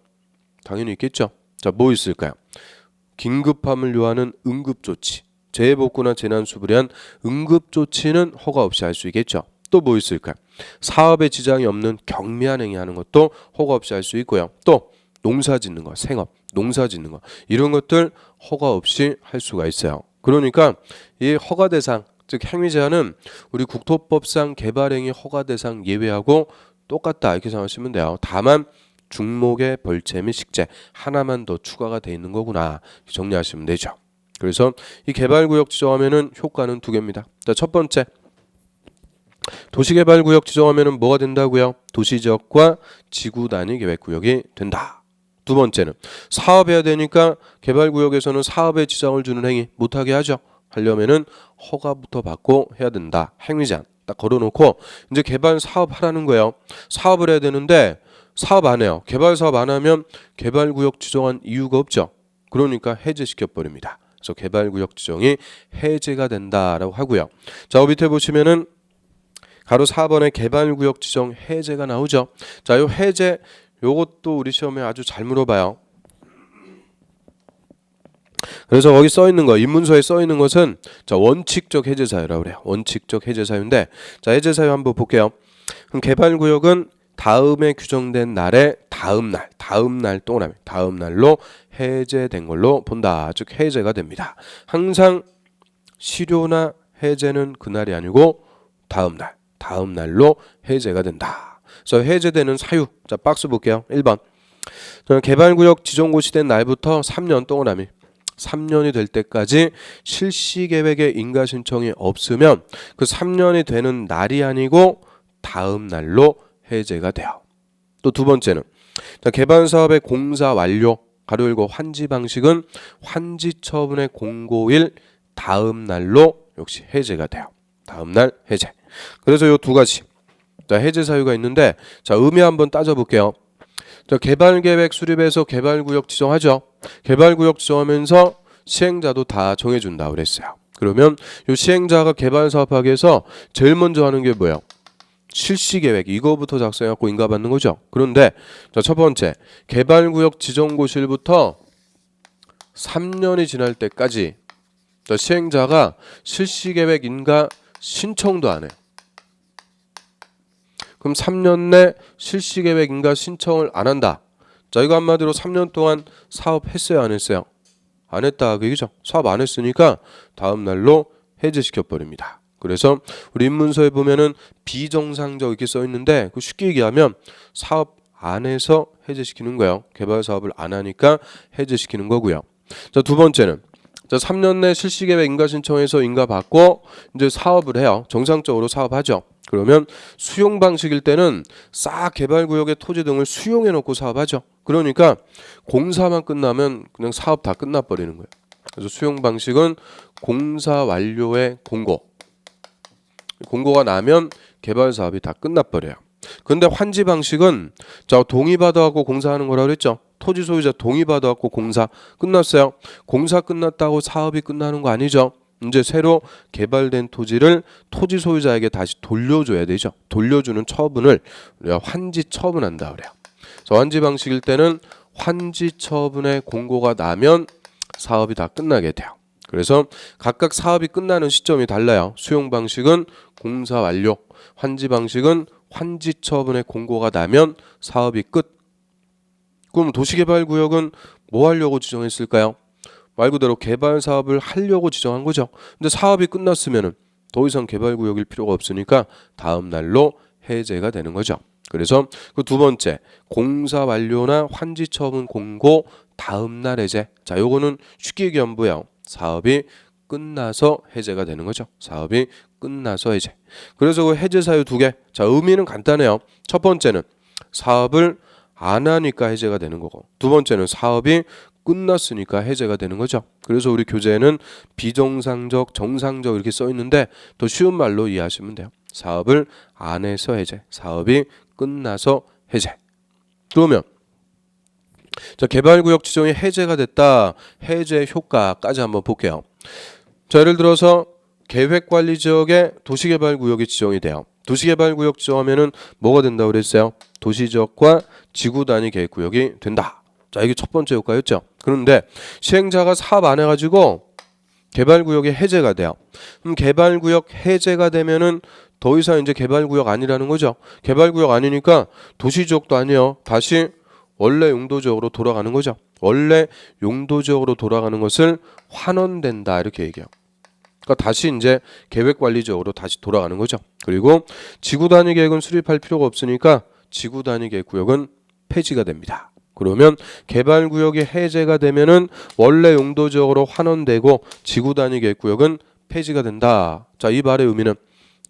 당연히 있겠죠. 자, 뭐 있을까요? 긴급함을 요하는 응급조치, 재해복구나 재난수불에 한 응급조치는 허가 없이 할 수 있겠죠. 또 뭐 있을까요? 사업에 지장이 없는 경미한 행위하는 것도 허가 없이 할 수 있고요. 또 농사 짓는 거, 생업, 농사 짓는 거, 이런 것들 허가 없이 할 수가 있어요. 그러니까 이 허가 대상, 즉 행위 제한은 우리 국토법상 개발행위 허가 대상 예외하고 똑같다 이렇게 생각하시면 돼요. 다만 중목의 벌채 및 식재 하나만 더 추가가 돼 있는 거구나 정리하시면 되죠. 그래서 이 개발구역 지정하면은 효과는 두 개입니다. 자, 첫 번째, 도시개발구역 지정하면은 뭐가 된다고요? 도시지역과 지구단위 계획구역이 된다. 두 번째는 사업해야 되니까 개발구역에서는 사업에 지장을 주는 행위 못하게 하죠. 하려면은 허가부터 받고 해야 된다. 행위 제한 딱 걸어놓고 이제 개발 사업 하라는 거예요. 사업을 해야 되는데 사업 안 해요. 개발 사업 안 하면 개발구역 지정한 이유가 없죠. 그러니까 해제시켜 버립니다. 그래서 개발구역 지정이 해제가 된다라고 하고요. 자, 밑에 보시면은 가로 4번에 개발구역 지정 해제가 나오죠. 자, 요 해제 요것도 우리 시험에 아주 잘 물어봐요. 그래서 거기 써 있는 거, 입문서에 써 있는 것은 자, 원칙적 해제 사유라고 그래요. 원칙적 해제 사유인데, 자, 해제 사유 한번 볼게요. 그럼 개발구역은 다음에 규정된 날의 다음 날 동그라미 다음 날로 해제된 걸로 본다. 즉 해제가 됩니다. 항상 실효나 해제는 그날이 아니고 다음 날로 해제가 된다. 그래서 해제되는 사유, 자, 박스 볼게요. 1번. 개발구역 지정고시 된 날부터 3년 동그라미 3년이 될 때까지 실시계획에 인가 신청이 없으면 그 3년이 되는 날이 아니고 다음 날로 해제가 돼요. 또 두 번째는 개발사업의 공사 완료 가로 열고 환지 방식은 환지 처분의 공고일 다음 날로 역시 해제가 돼요. 다음 날 해제. 그래서 요 두 가지 자, 해제 사유가 있는데, 자, 의미 한번 따져볼게요. 자, 개발계획 수립해서 개발구역 지정하죠. 개발구역 지정하면서 시행자도 다 정해준다 그랬어요. 그러면 이 시행자가 개발사업하기 위해서 제일 먼저 하는 게 뭐예요? 실시계획 이거부터 작성해갖고 인가받는 거죠. 그런데 자, 첫 번째 개발구역 지정고시일부터 3년이 지날 때까지 자, 시행자가 실시계획 인가 신청도 안 해요. 그럼 3년 내 실시계획 인가 신청을 안 한다. 자, 이거 한마디로 3년 동안 사업했어요, 안 했어요? 안 했다, 그죠? 사업 안 했으니까 다음 날로 해제시켜 버립니다. 그래서 우리 입문서에 보면은 비정상적 이렇게 써 있는데 그 쉽게 얘기하면 사업 안에서 해제시키는 거예요. 개발 사업을 안 하니까 해제시키는 거고요. 자, 두 번째는 자, 3년 내 실시계획 인가 신청해서 인가 받고 이제 사업을 해요. 정상적으로 사업하죠. 그러면 수용 방식일 때는 싹 개발구역의 토지 등을 수용해 놓고 사업하죠. 그러니까 공사만 끝나면 그냥 사업 다 끝나버리는 거예요. 그래서 수용 방식은 공사 완료의 공고가 나면 개발 사업이 다 끝나버려요. 근데 환지 방식은 자, 동의받아갖고 공사하는 거라고 그랬죠. 토지 소유자 동의받아갖고 공사 끝났어요. 공사 끝났다고 사업이 끝나는 거 아니죠. 이제 새로 개발된 토지를 토지 소유자에게 다시 돌려줘야 되죠. 돌려주는 처분을 우리가 환지 처분한다 그래요. 그래서 환지 방식일 때는 환지 처분의 공고가 나면 사업이 다 끝나게 돼요. 그래서 각각 사업이 끝나는 시점이 달라요. 수용 방식은 공사 완료, 환지 방식은 환지 처분의 공고가 나면 사업이 끝. 그럼 도시개발구역은 뭐 하려고 지정했을까요? 말 그대로 개발 사업을 하려고 지정한 거죠. 근데 사업이 끝났으면은 더 이상 개발구역일 필요가 없으니까 다음 날로 해제가 되는 거죠. 그래서 그 두 번째 공사 완료나 환지 처분 공고 다음 날 해제. 자, 요거는 쉽게 얘기하면 뭐예요? 사업이 끝나서 해제가 되는 거죠. 사업이 끝나서 해제. 그래서 그 해제 사유 두 개. 자, 의미는 간단해요. 첫 번째는 사업을 안 하니까 해제가 되는 거고, 두 번째는 사업이 끝났으니까 해제가 되는 거죠. 그래서 우리 교재에는 비정상적, 정상적 이렇게 써 있는데 더 쉬운 말로 이해하시면 돼요. 사업을 안 해서 해제, 사업이 끝나서 해제. 그러면 자, 개발구역 지정이 해제가 됐다. 해제 효과까지 한번 볼게요. 자, 예를 들어서 계획관리지역에 도시개발구역이 지정이 돼요. 도시개발구역 지정하면은 뭐가 된다고 그랬어요? 도시지역과 지구단위 계획구역이 된다. 자, 이게 첫 번째 효과였죠. 그런데 시행자가 사업 안 해가지고 개발구역이 해제가 돼요. 그럼 개발구역 해제가 되면은 더 이상 이제 개발구역 아니라는 거죠. 개발구역 아니니까 도시지역도 아니에요. 다시 원래 용도지역으로 돌아가는 거죠. 원래 용도지역으로 돌아가는 것을 환원된다 이렇게 얘기해요. 그러니까 다시 이제 계획관리지역으로 다시 돌아가는 거죠. 그리고 지구단위 계획은 수립할 필요가 없으니까 지구단위 계획 구역은 폐지가 됩니다. 그러면 개발구역이 해제가 되면은 원래 용도지역으로 환원되고 지구단위 계획 구역은 폐지가 된다. 자, 이 말의 의미는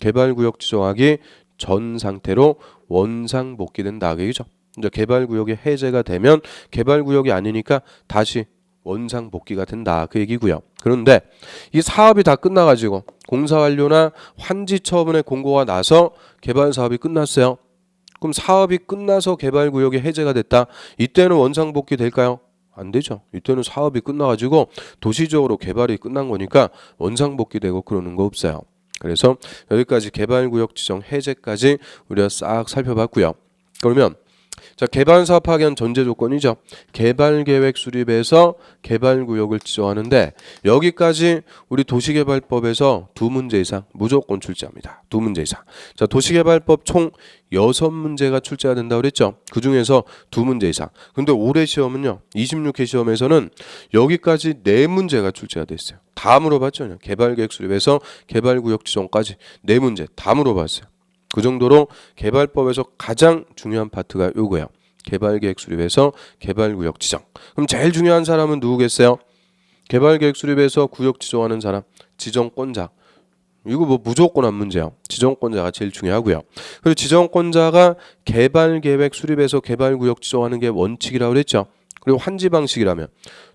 개발구역 지정하기 전 상태로 원상복귀된다. 그죠? 이제 개발구역이 해제가 되면 개발구역이 아니니까 다시 원상복귀가 된다. 그 얘기고요. 그런데 이 사업이 다 끝나가지고 공사 완료나 환지 처분의 공고가 나서 개발 사업이 끝났어요. 그럼 사업이 끝나서 개발구역이 해제가 됐다. 이때는 원상복귀 될까요? 안 되죠. 이때는 사업이 끝나가지고 도시적으로 개발이 끝난 거니까 원상복귀 되고 그러는 거 없어요. 그래서 여기까지 개발구역 지정 해제까지 우리가 싹 살펴봤고요. 그러면 자, 개발 사업 파견 전제 조건이죠. 개발 계획 수립에서 개발 구역을 지정하는데 여기까지 우리 도시개발법에서 두 문제 이상 무조건 출제합니다. 두 문제 이상. 자, 도시개발법 총 6문제가 출제가 된다고 그랬죠. 그중에서 두 문제 이상. 근데 올해 시험은요. 26회 시험에서는 여기까지 4문제가 출제가 됐어요. 다 물어봤죠. 개발 계획 수립에서 개발 구역 지정까지 4문제 다 물어봤어요. 그 정도로 개발법에서 가장 중요한 파트가 요거예요. 개발계획 수립에서 개발구역 지정. 그럼 제일 중요한 사람은 누구겠어요? 개발계획 수립에서 구역 지정하는 사람, 지정권자. 이거 뭐 무조건 한 문제예요. 지정권자가 제일 중요하고요. 그리고 지정권자가 개발계획 수립에서 개발구역 지정하는 게 원칙이라고 그랬죠. 그리고 환지 방식이라면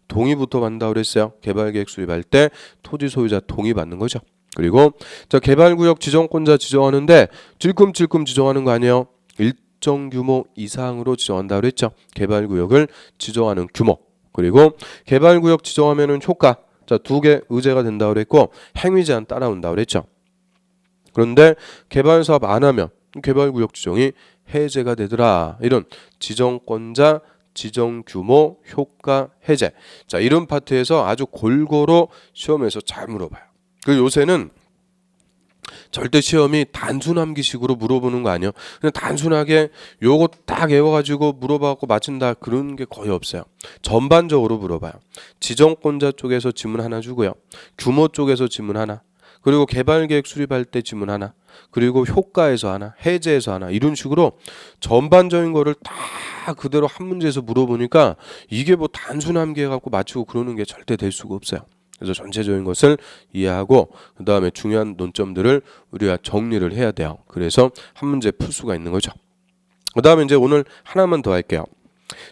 동의부터 받는다고 그랬어요. 개발계획 수립할 때 토지 소유자 동의 받는 거죠. 그리고 자, 개발구역 지정권자 지정하는데 찔끔찔끔 지정하는 거 아니에요. 일정 규모 이상으로 지정한다 그랬죠. 개발구역을 지정하는 규모. 그리고 개발구역 지정하면은 효과. 자, 2개 의제가 된다 그랬고 행위 제한 따라온다 그랬죠. 그런데 개발 사업 안 하면 개발구역 지정이 해제가 되더라. 이런 지정권자, 지정 규모, 효과, 해제. 자, 이런 파트에서 아주 골고루 시험에서 잘 물어봐요. 그 요새는 절대 시험이 단순 암기식으로 물어보는 거 아니에요. 그냥 단순하게 요거 딱 외워가지고 물어봐갖고 맞춘다 그런 게 거의 없어요. 전반적으로 물어봐요. 지정권자 쪽에서 지문 하나 주고요. 규모 쪽에서 지문 하나. 그리고 개발계획 수립할 때 지문 하나. 그리고 효과에서 하나. 해제에서 하나. 이런 식으로 전반적인 거를 다 그대로 한 문제에서 물어보니까 이게 뭐 단순 암기해갖고 맞추고 그러는 게 절대 될 수가 없어요. 그래서 전체적인 것을 이해하고 그 다음에 중요한 논점들을 우리가 정리를 해야 돼요. 그래서 한 문제 풀 수가 있는 거죠. 그 다음에 이제 오늘 하나만 더 할게요.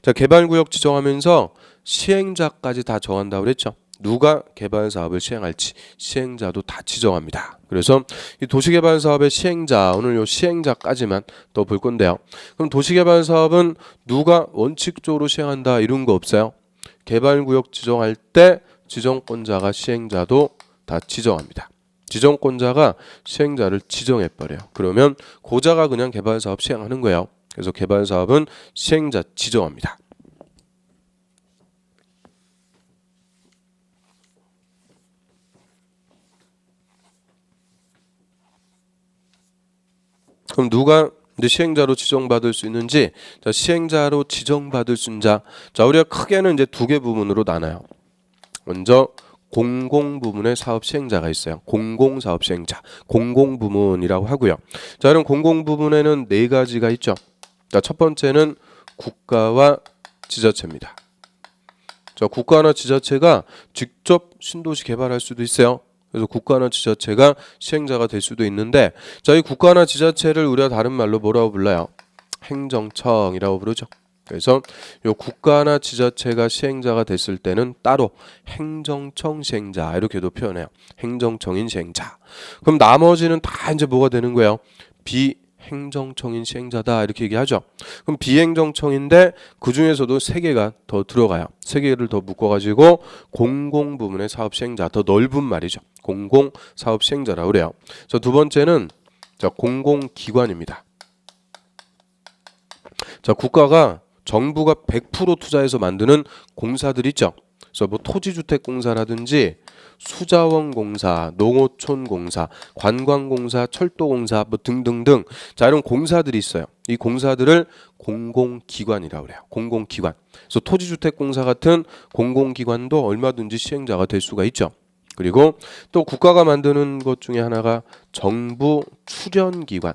자, 개발구역 지정하면서 시행자까지 다 정한다고 그랬죠. 누가 개발 사업을 시행할지 시행자도 다 지정합니다. 그래서 이 도시개발 사업의 시행자, 오늘 요 시행자까지만 더 볼 건데요. 그럼 도시개발 사업은 누가 원칙적으로 시행한다 이런 거 없어요. 개발구역 지정할 때 지정권자가 시행자도 다 지정합니다. 지정권자가 시행자를 지정해버려요. 그러면 고자가 그냥 개발사업 시행하는 거예요. 그래서 개발사업은 시행자 지정합니다. 그럼 누가 이제 시행자로 지정받을 수 있는지, 자, 시행자로 지정받을 수 있는 자, 자, 우리가 크게는 이제 2개 부분으로 나눠요. 먼저 공공 부문의 사업 시행자가 있어요. 공공 사업 시행자, 공공 부문이라고 하고요. 자, 그럼 공공 부문에는 4가지가 있죠. 자, 첫 번째는 국가와 지자체입니다. 자, 국가나 지자체가 직접 신도시 개발할 수도 있어요. 그래서 국가나 지자체가 시행자가 될 수도 있는데, 자, 이 국가나 지자체를 우리가 다른 말로 뭐라고 불러요? 행정청이라고 부르죠. 그래서 요 국가나 지자체가 시행자가 됐을 때는 따로 행정청 시행자 이렇게도 표현해요. 행정청인 시행자. 그럼 나머지는 다 이제 뭐가 되는 거예요? 비행정청인 시행자다 이렇게 얘기하죠. 그럼 비행정청인데 그 중에서도 세 개가 더 들어가요. 세 개를 더 묶어가지고 공공부문의 사업 시행자, 더 넓은 말이죠. 공공사업 시행자라고 그래요. 자, 두 번째는 자, 공공기관입니다. 자, 국가가 정부가 100% 투자해서 만드는 공사들 있죠. 그래서 뭐 토지주택공사라든지 수자원공사, 농어촌공사, 관광공사, 철도공사 뭐 등등등. 자, 이런 공사들이 있어요. 이 공사들을 공공기관이라고 그래요. 공공기관. 그래서 토지주택공사 같은 공공기관도 얼마든지 시행자가 될 수가 있죠. 그리고 또 국가가 만드는 것 중에 하나가 정부 출연기관.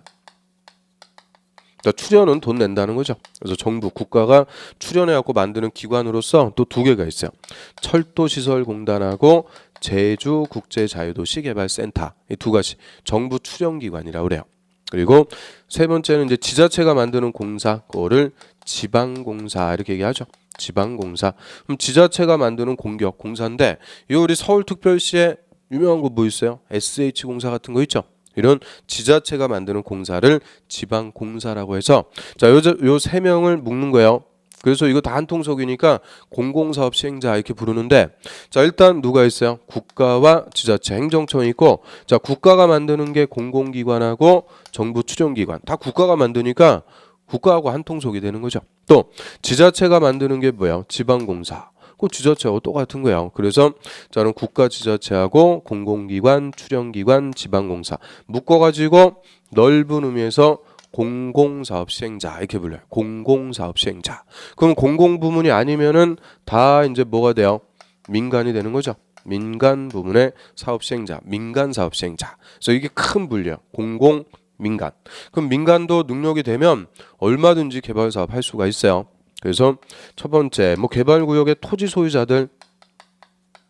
출연은 돈 낸다는 거죠. 그래서 정부, 국가가 출연해갖고 만드는 기관으로서 또 두 개가 있어요. 철도시설공단하고 제주국제자유도시개발센터 이 두 가지 정부 출연기관이라고 그래요. 그리고 세 번째는 이제 지자체가 만드는 공사, 그거를 지방공사 이렇게 얘기하죠. 지방공사. 그럼 지자체가 만드는 공격, 공사인데 이 우리 서울특별시에 유명한 거 뭐 있어요? SH공사 같은 거 있죠. 이런 지자체가 만드는 공사를 지방공사라고 해서 자, 요 세 명을 묶는 거예요. 그래서 이거 다 한통속이니까 공공사업 시행자 이렇게 부르는데 자, 일단 누가 있어요? 국가와 지자체, 행정청이 있고 자, 국가가 만드는 게 공공기관하고 정부 출연기관 다 국가가 만드니까 국가하고 한통속이 되는 거죠. 또 지자체가 만드는 게 뭐예요? 지방공사. 그 지자체하고 똑같은 거예요. 그래서 저는 국가 지자체하고 공공기관, 출연기관, 지방공사 묶어가지고 넓은 의미에서 공공사업 시행자 이렇게 불러요. 공공사업 시행자. 그럼 공공부문이 아니면은 다 이제 뭐가 돼요? 민간이 되는 거죠. 민간 부문의 사업 시행자, 민간 사업 시행자. 그래서 이게 큰 분류예요. 공공, 민간. 그럼 민간도 능력이 되면 얼마든지 개발 사업 할 수가 있어요. 그래서 첫 번째 뭐 개발구역의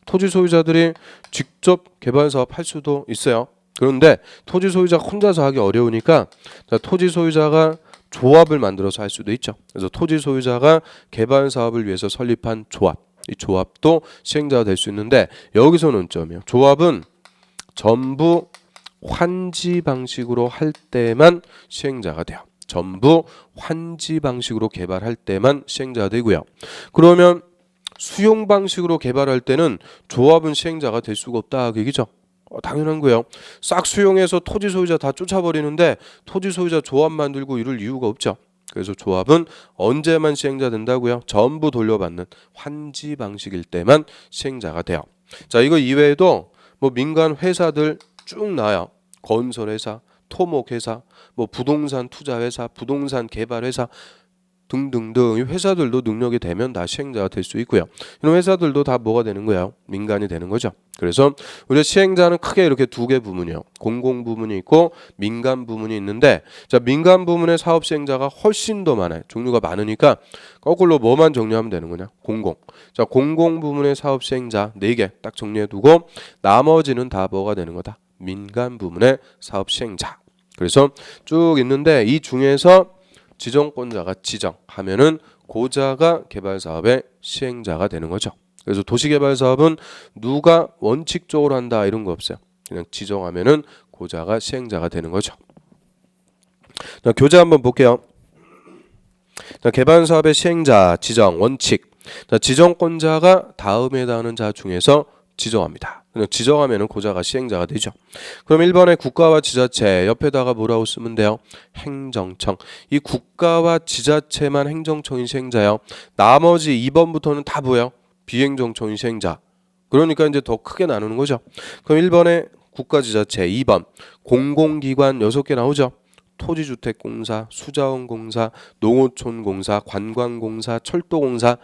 토지 소유자들이 직접 개발 사업 할 수도 있어요. 그런데 토지 소유자가 혼자서 하기 어려우니까 토지 소유자가 조합을 만들어서 할 수도 있죠. 그래서 토지 소유자가 개발 사업을 위해서 설립한 조합, 이 조합도 시행자가 될 수 있는데 여기서 논점이에요. 조합은 전부 환지 방식으로 할 때만 시행자가 돼요. 전부 환지 방식으로 개발할 때만 시행자가 되고요. 그러면 수용 방식으로 개발할 때는 조합은 시행자가 될 수가 없다 그 얘기죠. 당연한 거예요. 싹 수용해서 토지 소유자 다 쫓아버리는데 토지 소유자 조합 만들고 이럴 이유가 없죠. 그래서 조합은 언제만 시행자 된다고요? 전부 돌려받는 환지 방식일 때만 시행자가 돼요. 자, 이거 이외에도 뭐 민간 회사들 쭉 나와요. 건설회사, 토목회사, 뭐 부동산 투자회사, 부동산 개발회사 등등등 이 회사들도 능력이 되면 다 시행자가 될 수 있고요. 이런 회사들도 다 뭐가 되는 거예요? 민간이 되는 거죠. 그래서 우리가 시행자는 크게 이렇게 두 개 부문이요. 공공 부문이 있고 민간 부문이 있는데 자, 민간 부문의 사업 시행자가 훨씬 더 많아요. 종류가 많으니까 거꾸로 뭐만 정리하면 되는 거냐? 공공. 자, 공공 부문의 사업 시행자 4개 딱 정리해 두고 나머지는 다 뭐가 되는 거다? 민간 부문의 사업 시행자. 그래서 쭉 있는데 이 중에서 지정권자가 지정하면은 고자가 개발 사업의 시행자가 되는 거죠. 그래서 도시개발 사업은 누가 원칙적으로 한다 이런 거 없어요. 그냥 지정하면은 고자가 시행자가 되는 거죠. 자, 교재 한번 볼게요. 자, 개발 사업의 시행자, 지정, 원칙. 자, 지정권자가 다음에 해당하는 자 중에서 지정합니다. 그냥 지정하면은 고자가 시행자가 되죠. 그럼 1번에 국가와 지자체 옆에다가 뭐라고 쓰면 돼요? 행정청. 이 국가와 지자체만 행정청인 시행자요. 나머지 2번부터는 다 뭐예요? 비행정청인 시행자. 그러니까 이제 더 크게 나누는 거죠. 그럼 1번에 국가 지자체, 2번 공공기관 6개 나오죠. 토지주택공사, 수자원공사, 농어촌공사, 관광공사, 철도공사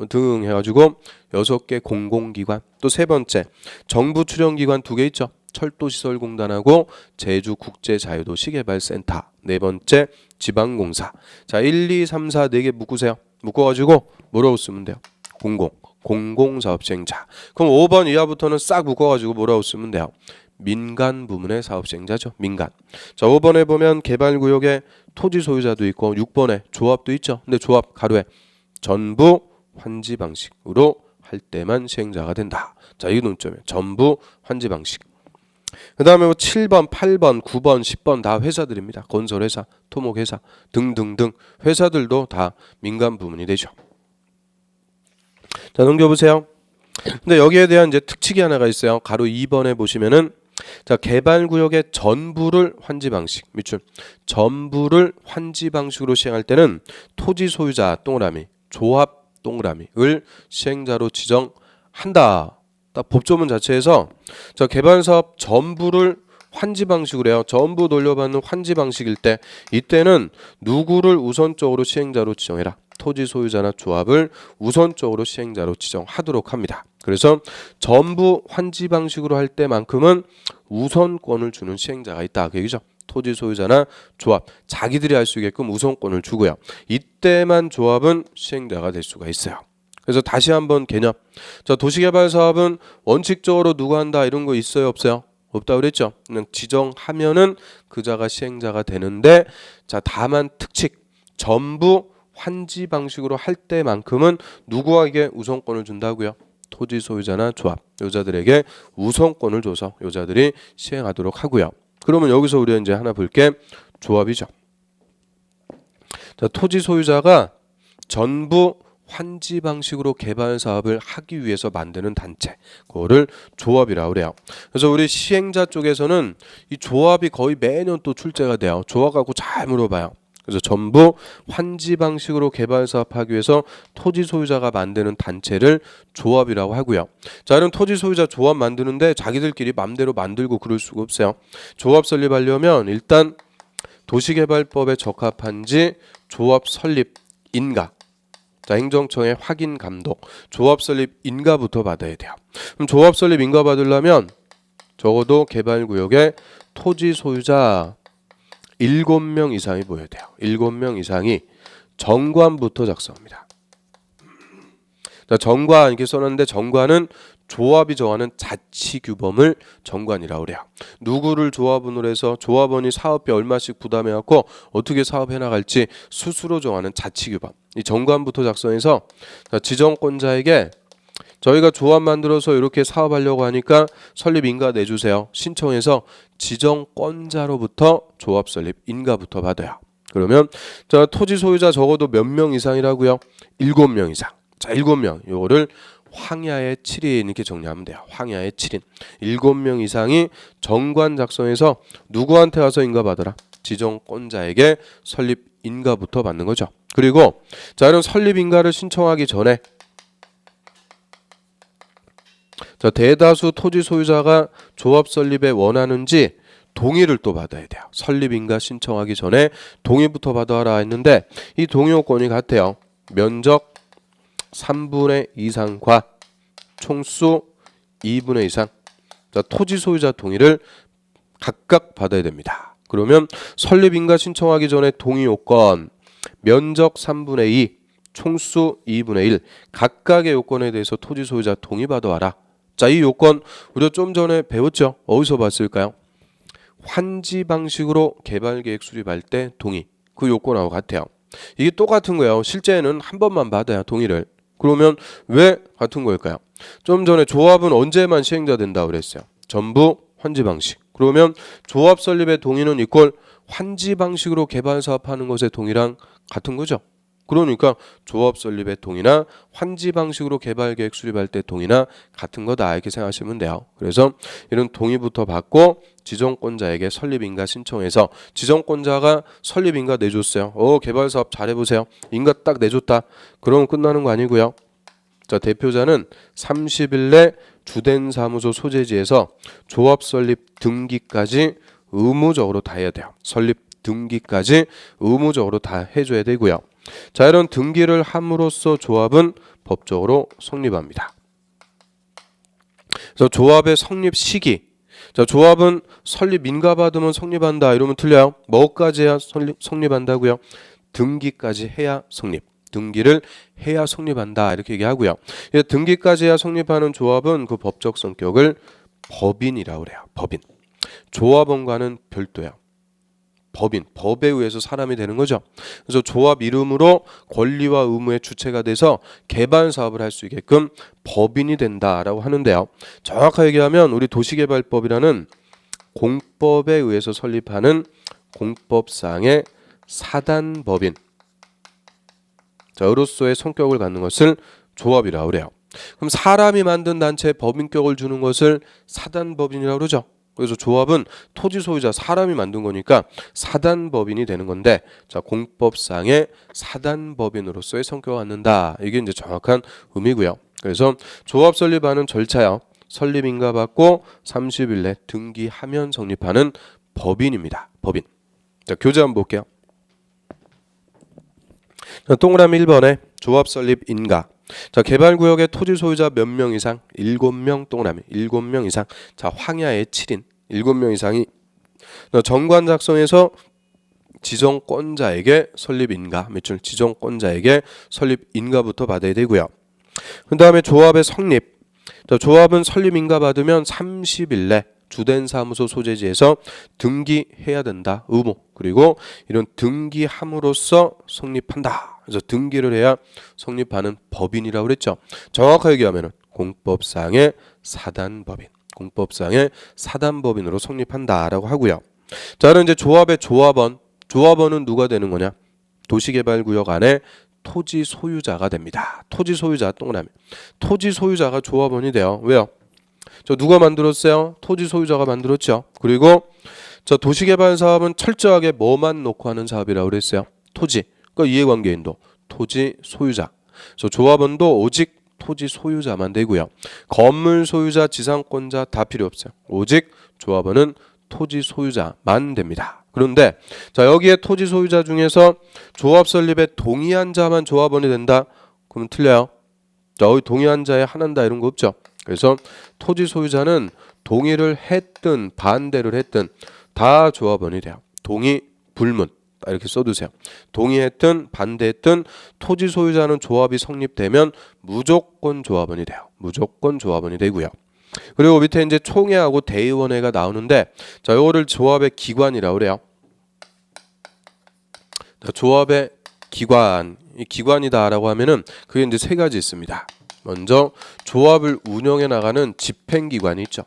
등 해가지고 6개 공공기관. 또 세 번째 정부 출연기관 2개 있죠. 철도시설공단하고 제주국제자유도시개발센터. 네 번째 지방공사. 자, 1, 2, 3, 4 4개 묶으세요. 묶어가지고 뭐라고 쓰면 돼요? 공공. 공공사업 시행자. 그럼 5번 이하부터는 싹 묶어가지고 뭐라고 쓰면 돼요? 민간 부문의 사업 시행자죠. 민간. 자, 5번에 보면 개발구역에 토지 소유자도 있고 6번에 조합도 있죠. 근데 조합 가로에 전부 환지 방식으로 할 때만 시행자가 된다. 자, 이게 논점이에요. 전부 환지 방식. 그 다음에 7번, 8번, 9번, 10번 다 회사들입니다. 건설회사, 토목회사 등등등 회사들도 다 민간 부문이 되죠. 자, 넘겨보세요. 근데 여기에 대한 이제 특칙이 하나가 있어요. 가로 2번에 보시면은 자, 개발구역의 전부를 환지 방식 밑줄 전부를 환지 방식으로 시행할 때는 토지 소유자 동그라미 조합 동그라미를 시행자로 지정한다. 딱 법조문 자체에서 자, 개발사업 전부를 환지 방식으로 해요. 전부 돌려받는 환지 방식일 때 이때는 누구를 우선적으로 시행자로 지정해라. 토지 소유자나 조합을 우선적으로 시행자로 지정하도록 합니다. 그래서 전부 환지 방식으로 할 때만큼은 우선권을 주는 시행자가 있다. 그 얘기죠. 토지 소유자나 조합 자기들이 할 수 있게끔 우선권을 주고요. 이때만 조합은 시행자가 될 수가 있어요. 그래서 다시 한번 개념. 자, 도시개발 사업은 원칙적으로 누가 한다 이런 거 있어요, 없어요? 없다 그랬죠. 그냥 지정하면은 그자가 시행자가 되는데 자, 다만 특칙 전부 환지 방식으로 할 때만큼은 누구에게 우선권을 준다고요? 토지 소유자나 조합 여자들에게 우선권을 줘서 여자들이 시행하도록 하고요. 그러면 여기서 우리가 이제 하나 볼게 조합이죠. 자, 토지 소유자가 전부 환지 방식으로 개발 사업을 하기 위해서 만드는 단체, 그거를 조합이라고 그래요. 그래서 우리 시행자 쪽에서는 이 조합이 거의 매년 또 출제가 돼요. 조합 갖고 잘 물어봐요. 그래서 전부 환지 방식으로 개발 사업하기 위해서 토지 소유자가 만드는 단체를 조합이라고 하고요. 자, 이런 토지 소유자 조합 만드는데 자기들끼리 맘대로 만들고 그럴 수가 없어요. 조합 설립하려면 일단 도시개발법에 적합한지 조합 설립 인가. 자, 행정청의 확인 감독, 조합 설립 인가부터 받아야 돼요. 그럼 조합 설립 인가 받으려면 적어도 개발구역에 토지 소유자 7명 이상이 보여야 돼요. 7명 이상이 정관부터 작성합니다. 자, 정관 이렇게 써놨는데 정관은 조합이 정하는 자치규범을 정관이라고 그래요. 누구를 조합원으로 해서 조합원이 사업비 얼마씩 부담해갖고 어떻게 사업해 나갈지 스스로 정하는 자치규범. 이 정관부터 작성해서 지정권자에게 저희가 조합 만들어서 이렇게 사업하려고 하니까 설립 인가 내주세요. 신청해서 지정권자로부터 조합 설립 인가부터 받아요. 그러면 자, 토지 소유자 적어도 몇 명 이상이라고요? 7명 이상. 자, 7명. 요거를 황야의 7인 이렇게 정리하면 돼요. 황야의 7인. 7명 이상이 정관 작성해서 누구한테 가서 인가 받아라? 지정권자에게 설립 인가부터 받는 거죠. 그리고 자, 이런 설립 인가를 신청하기 전에 자, 대다수 토지 소유자가 조합 설립에 원하는지 동의를 또 받아야 돼요. 설립 인가 신청하기 전에 동의부터 받아라 했는데 이 동의 요건이 같아요. 면적 3분의 2 이상과 총수 2분의 2 이상. 자, 토지 소유자 동의를 각각 받아야 됩니다. 그러면 설립 인가 신청하기 전에 동의 요건 면적 3분의 2, 총수 2분의 1 각각의 요건에 대해서 토지 소유자 동의 받아와라. 자, 이 요건 우리가 좀 전에 배웠죠? 어디서 봤을까요? 환지 방식으로 개발계획 수립할 때 동의. 그 요건하고 같아요. 이게 똑같은 거예요. 실제는 한 번만 받아야 동의를. 그러면 왜 같은 걸까요? 좀 전에 조합은 언제만 시행자 된다고 그랬어요? 전부 환지 방식. 그러면 조합 설립의 동의는 이꼴 환지 방식으로 개발 사업하는 것의 동의랑 같은 거죠. 그러니까 조합 설립의 동의나 환지 방식으로 개발 계획 수립할 때 동의나 같은 거다 이렇게 생각하시면 돼요. 그래서 이런 동의부터 받고 지정권자에게 설립 인가 신청해서 지정권자가 설립 인가 내줬어요. 개발 사업 잘해보세요. 인가 딱 내줬다. 그러면 끝나는 거 아니고요. 자, 대표자는 30일 내 주된 사무소 소재지에서 조합 설립 등기까지 의무적으로 다 해야 돼요. 설립 등기까지 의무적으로 다 해줘야 되고요. 자, 이런 등기를 함으로써 조합은 법적으로 성립합니다. 그래서 조합의 성립 시기. 자, 조합은 설립 인가 받으면 성립한다 이러면 틀려요. 뭐까지 해야 성립한다고요? 등기까지 해야 성립. 등기를 해야 성립한다 이렇게 얘기하고요. 등기까지 해야 성립하는 조합은 그 법적 성격을 법인이라고 그래요. 법인. 조합원과는 별도예요. 법인, 법에 의해서 사람이 되는 거죠. 그래서 조합 이름으로 권리와 의무의 주체가 돼서 개발 사업을 할 수 있게끔 법인이 된다라고 하는데요. 정확하게 얘기하면 우리 도시개발법이라는 공법에 의해서 설립하는 공법상의 사단법인, 자로서의 성격을 갖는 것을 조합이라고 그래요. 그럼 사람이 만든 단체에 법인격을 주는 것을 사단법인이라고 그러죠. 그래서 조합은 토지 소유자 사람이 만든 거니까 사단법인이 되는 건데, 자 공법상의 사단법인으로서의 성격을 갖는다. 이게 이제 정확한 의미고요. 그래서 조합 설립하는 절차요. 설립인가 받고 30일 내 등기하면 성립하는 법인입니다. 법인. 자 교재 한번 볼게요. 자, 동그라미 1번에 조합 설립 인가. 자 개발구역의 토지 소유자 몇 명 이상? 7명. 동그라미 7명 이상. 자 황야의 7인 7명 이상이 정관 작성해서 지정권자에게 설립 인가, 매출 지정권자에게 설립 인가부터 받아야 되고요. 그 다음에 조합의 성립. 자, 조합은 설립 인가 받으면 30일 내 주된 사무소 소재지에서 등기해야 된다. 의무. 그리고 이런 등기함으로써 성립한다. 그래서 등기를 해야 성립하는 법인이라고 그랬죠. 정확하게 얘기하면 공법상의 사단법인. 공법상의 사단법인으로 성립한다라고 하고요. 자, 그럼 이제 조합의 조합원. 조합원은 누가 되는 거냐? 도시개발구역 안에 토지 소유자가 됩니다. 토지 소유자 동그라미. 토지 소유자가 조합원이 돼요. 왜요? 저 누가 만들었어요? 토지 소유자가 만들었죠. 그리고 저 도시개발 사업은 철저하게 뭐만 놓고 하는 사업이라고 그랬어요? 토지. 그러니까 이해관계인도 토지 소유자. 그래서 조합원도 오직 토지 소유자만 되고요. 건물 소유자, 지상권자 다 필요 없어요. 오직 조합원은 토지 소유자만 됩니다. 그런데 자 여기에 토지 소유자 중에서 조합 설립에 동의한 자만 조합원이 된다? 그러면 틀려요. 자 여기 동의한 자에 한한다 이런 거 없죠. 그래서 토지 소유자는 동의를 했든 반대를 했든 다 조합원이 돼요. 동의 불문 이렇게 써두세요. 동의했든 반대했든 토지 소유자는 조합이 성립되면 무조건 조합원이 돼요. 무조건 조합원이 되고요. 그리고 밑에 이제 총회하고 대의원회가 나오는데 자 요거를 조합의 기관이라고 그래요. 자, 조합의 기관, 이 기관이다라고 하면은 그게 이제 세 가지 있습니다. 먼저 조합을 운영해 나가는 집행기관이 있죠.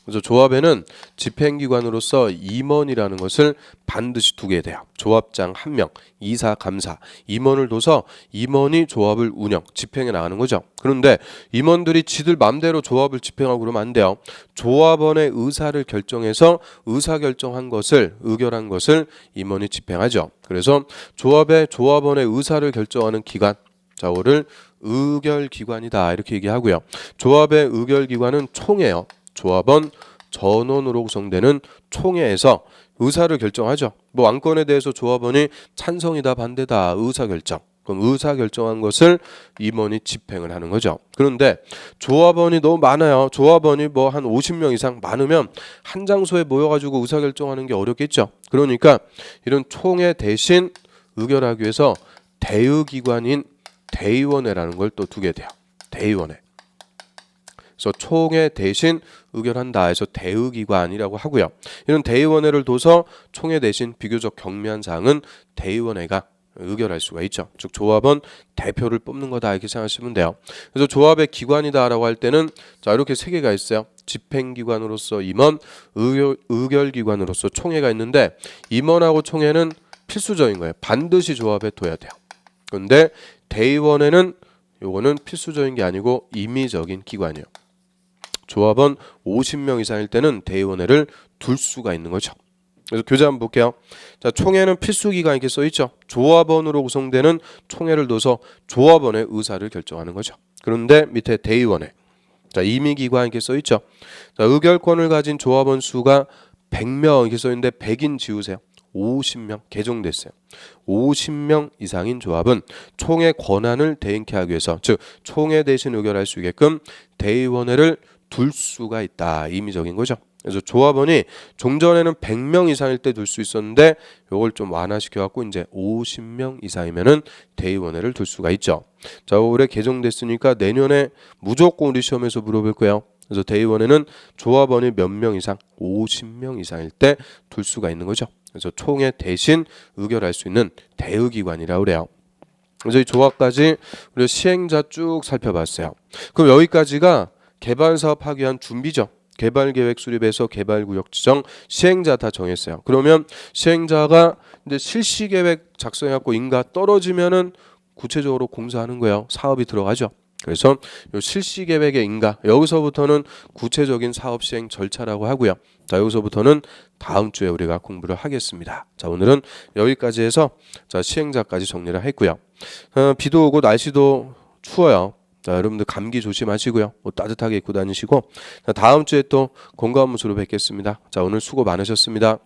그래서 조합에는 집행기관으로서 임원이라는 것을 반드시 두게 돼요. 조합장 1명, 이사, 감사, 임원을 둬서 임원이 조합을 운영, 집행해 나가는 거죠. 그런데 임원들이 지들 맘대로 조합을 집행하고 그러면 안 돼요. 조합원의 의사를 결정해서 의사결정한 것을, 의결한 것을 임원이 집행하죠. 그래서 조합원의 의사를 결정하는 기관, 자, 이거를 의결기관이다 이렇게 얘기하고요. 조합의 의결기관은 총회예요. 조합원 전원으로 구성되는 총회에서 의사를 결정하죠. 뭐 왕권에 대해서 조합원이 찬성이다 반대다 의사결정. 그럼 의사결정한 것을 임원이 집행을 하는 거죠. 그런데 조합원이 너무 많아요. 조합원이 뭐 한 50명 이상 많으면 한 장소에 모여가지고 의사결정하는 게 어렵겠죠. 그러니까 이런 총회 대신 의결하기 위해서 대의기관인 대의원회라는 걸 또 두게 돼요. 대의원회. 그래서 총회 대신 의결한다 해서 대의기관이라고 하고요. 이런 대의원회를 둬서 총회 대신 비교적 경미한 사항은 대의원회가 의결할 수가 있죠. 즉 조합원 대표를 뽑는 거다 이렇게 생각하시면 돼요. 그래서 조합의 기관이다라고 할 때는 자 이렇게 세 개가 있어요. 집행기관으로서 임원, 의결기관으로서 총회가 있는데 임원하고 총회는 필수적인 거예요. 반드시 조합에 둬야 돼요. 그런데 대의원회는 요거는 필수적인 게 아니고 임의적인 기관이에요. 조합원 50명 이상일 때는 대의원회를 둘 수가 있는 거죠. 그래서 교재 한번 볼게요. 자, 총회는 필수기관 이렇게 써있죠. 조합원으로 구성되는 총회를 둬서 조합원의 의사를 결정하는 거죠. 그런데 밑에 대의원회, 자 임의기관 이렇게 써있죠. 자, 의결권을 가진 조합원 수가 100명 이렇게 써있는데 100인 지우세요. 50명 개정됐어요. 50명 이상인 조합은 총회 권한을 대행케 하기 위해서, 즉 총회 대신 의결할 수 있게끔 대의원회를 둘 수가 있다. 임의적인 거죠. 그래서 조합원이 종전에는 100명 이상일 때 둘 수 있었는데 요걸 좀 완화시켜 갖고 이제 50명 이상이면은 대의원회를 둘 수가 있죠. 자, 올해 개정됐으니까 내년에 무조건 우리 시험에서 물어볼 거예요. 그래서 대의원회는 조합원이 몇 명 이상, 50명 이상일 때 둘 수가 있는 거죠. 그래서 총회 대신 의결할 수 있는 대의기관이라고 그래요. 그래서 이 조합까지 우리 시행자 쭉 살펴봤어요. 그럼 여기까지가 개발사업 하기 위한 준비죠. 개발계획 수립해서 개발구역 지정, 시행자 다 정했어요. 그러면 시행자가 이제 실시계획 작성해갖고 인가 떨어지면은 구체적으로 공사하는 거예요. 사업이 들어가죠. 그래서 요 실시계획의 인가, 여기서부터는 구체적인 사업 시행 절차라고 하고요. 자, 여기서부터는 다음 주에 우리가 공부를 하겠습니다. 자, 오늘은 여기까지 해서 자, 시행자까지 정리를 했고요. 비도 오고 날씨도 추워요. 자, 여러분들 감기 조심하시고요. 옷 따뜻하게 입고 다니시고, 자, 다음 주에 또 건강한 모습으로 뵙겠습니다. 자, 오늘 수고 많으셨습니다.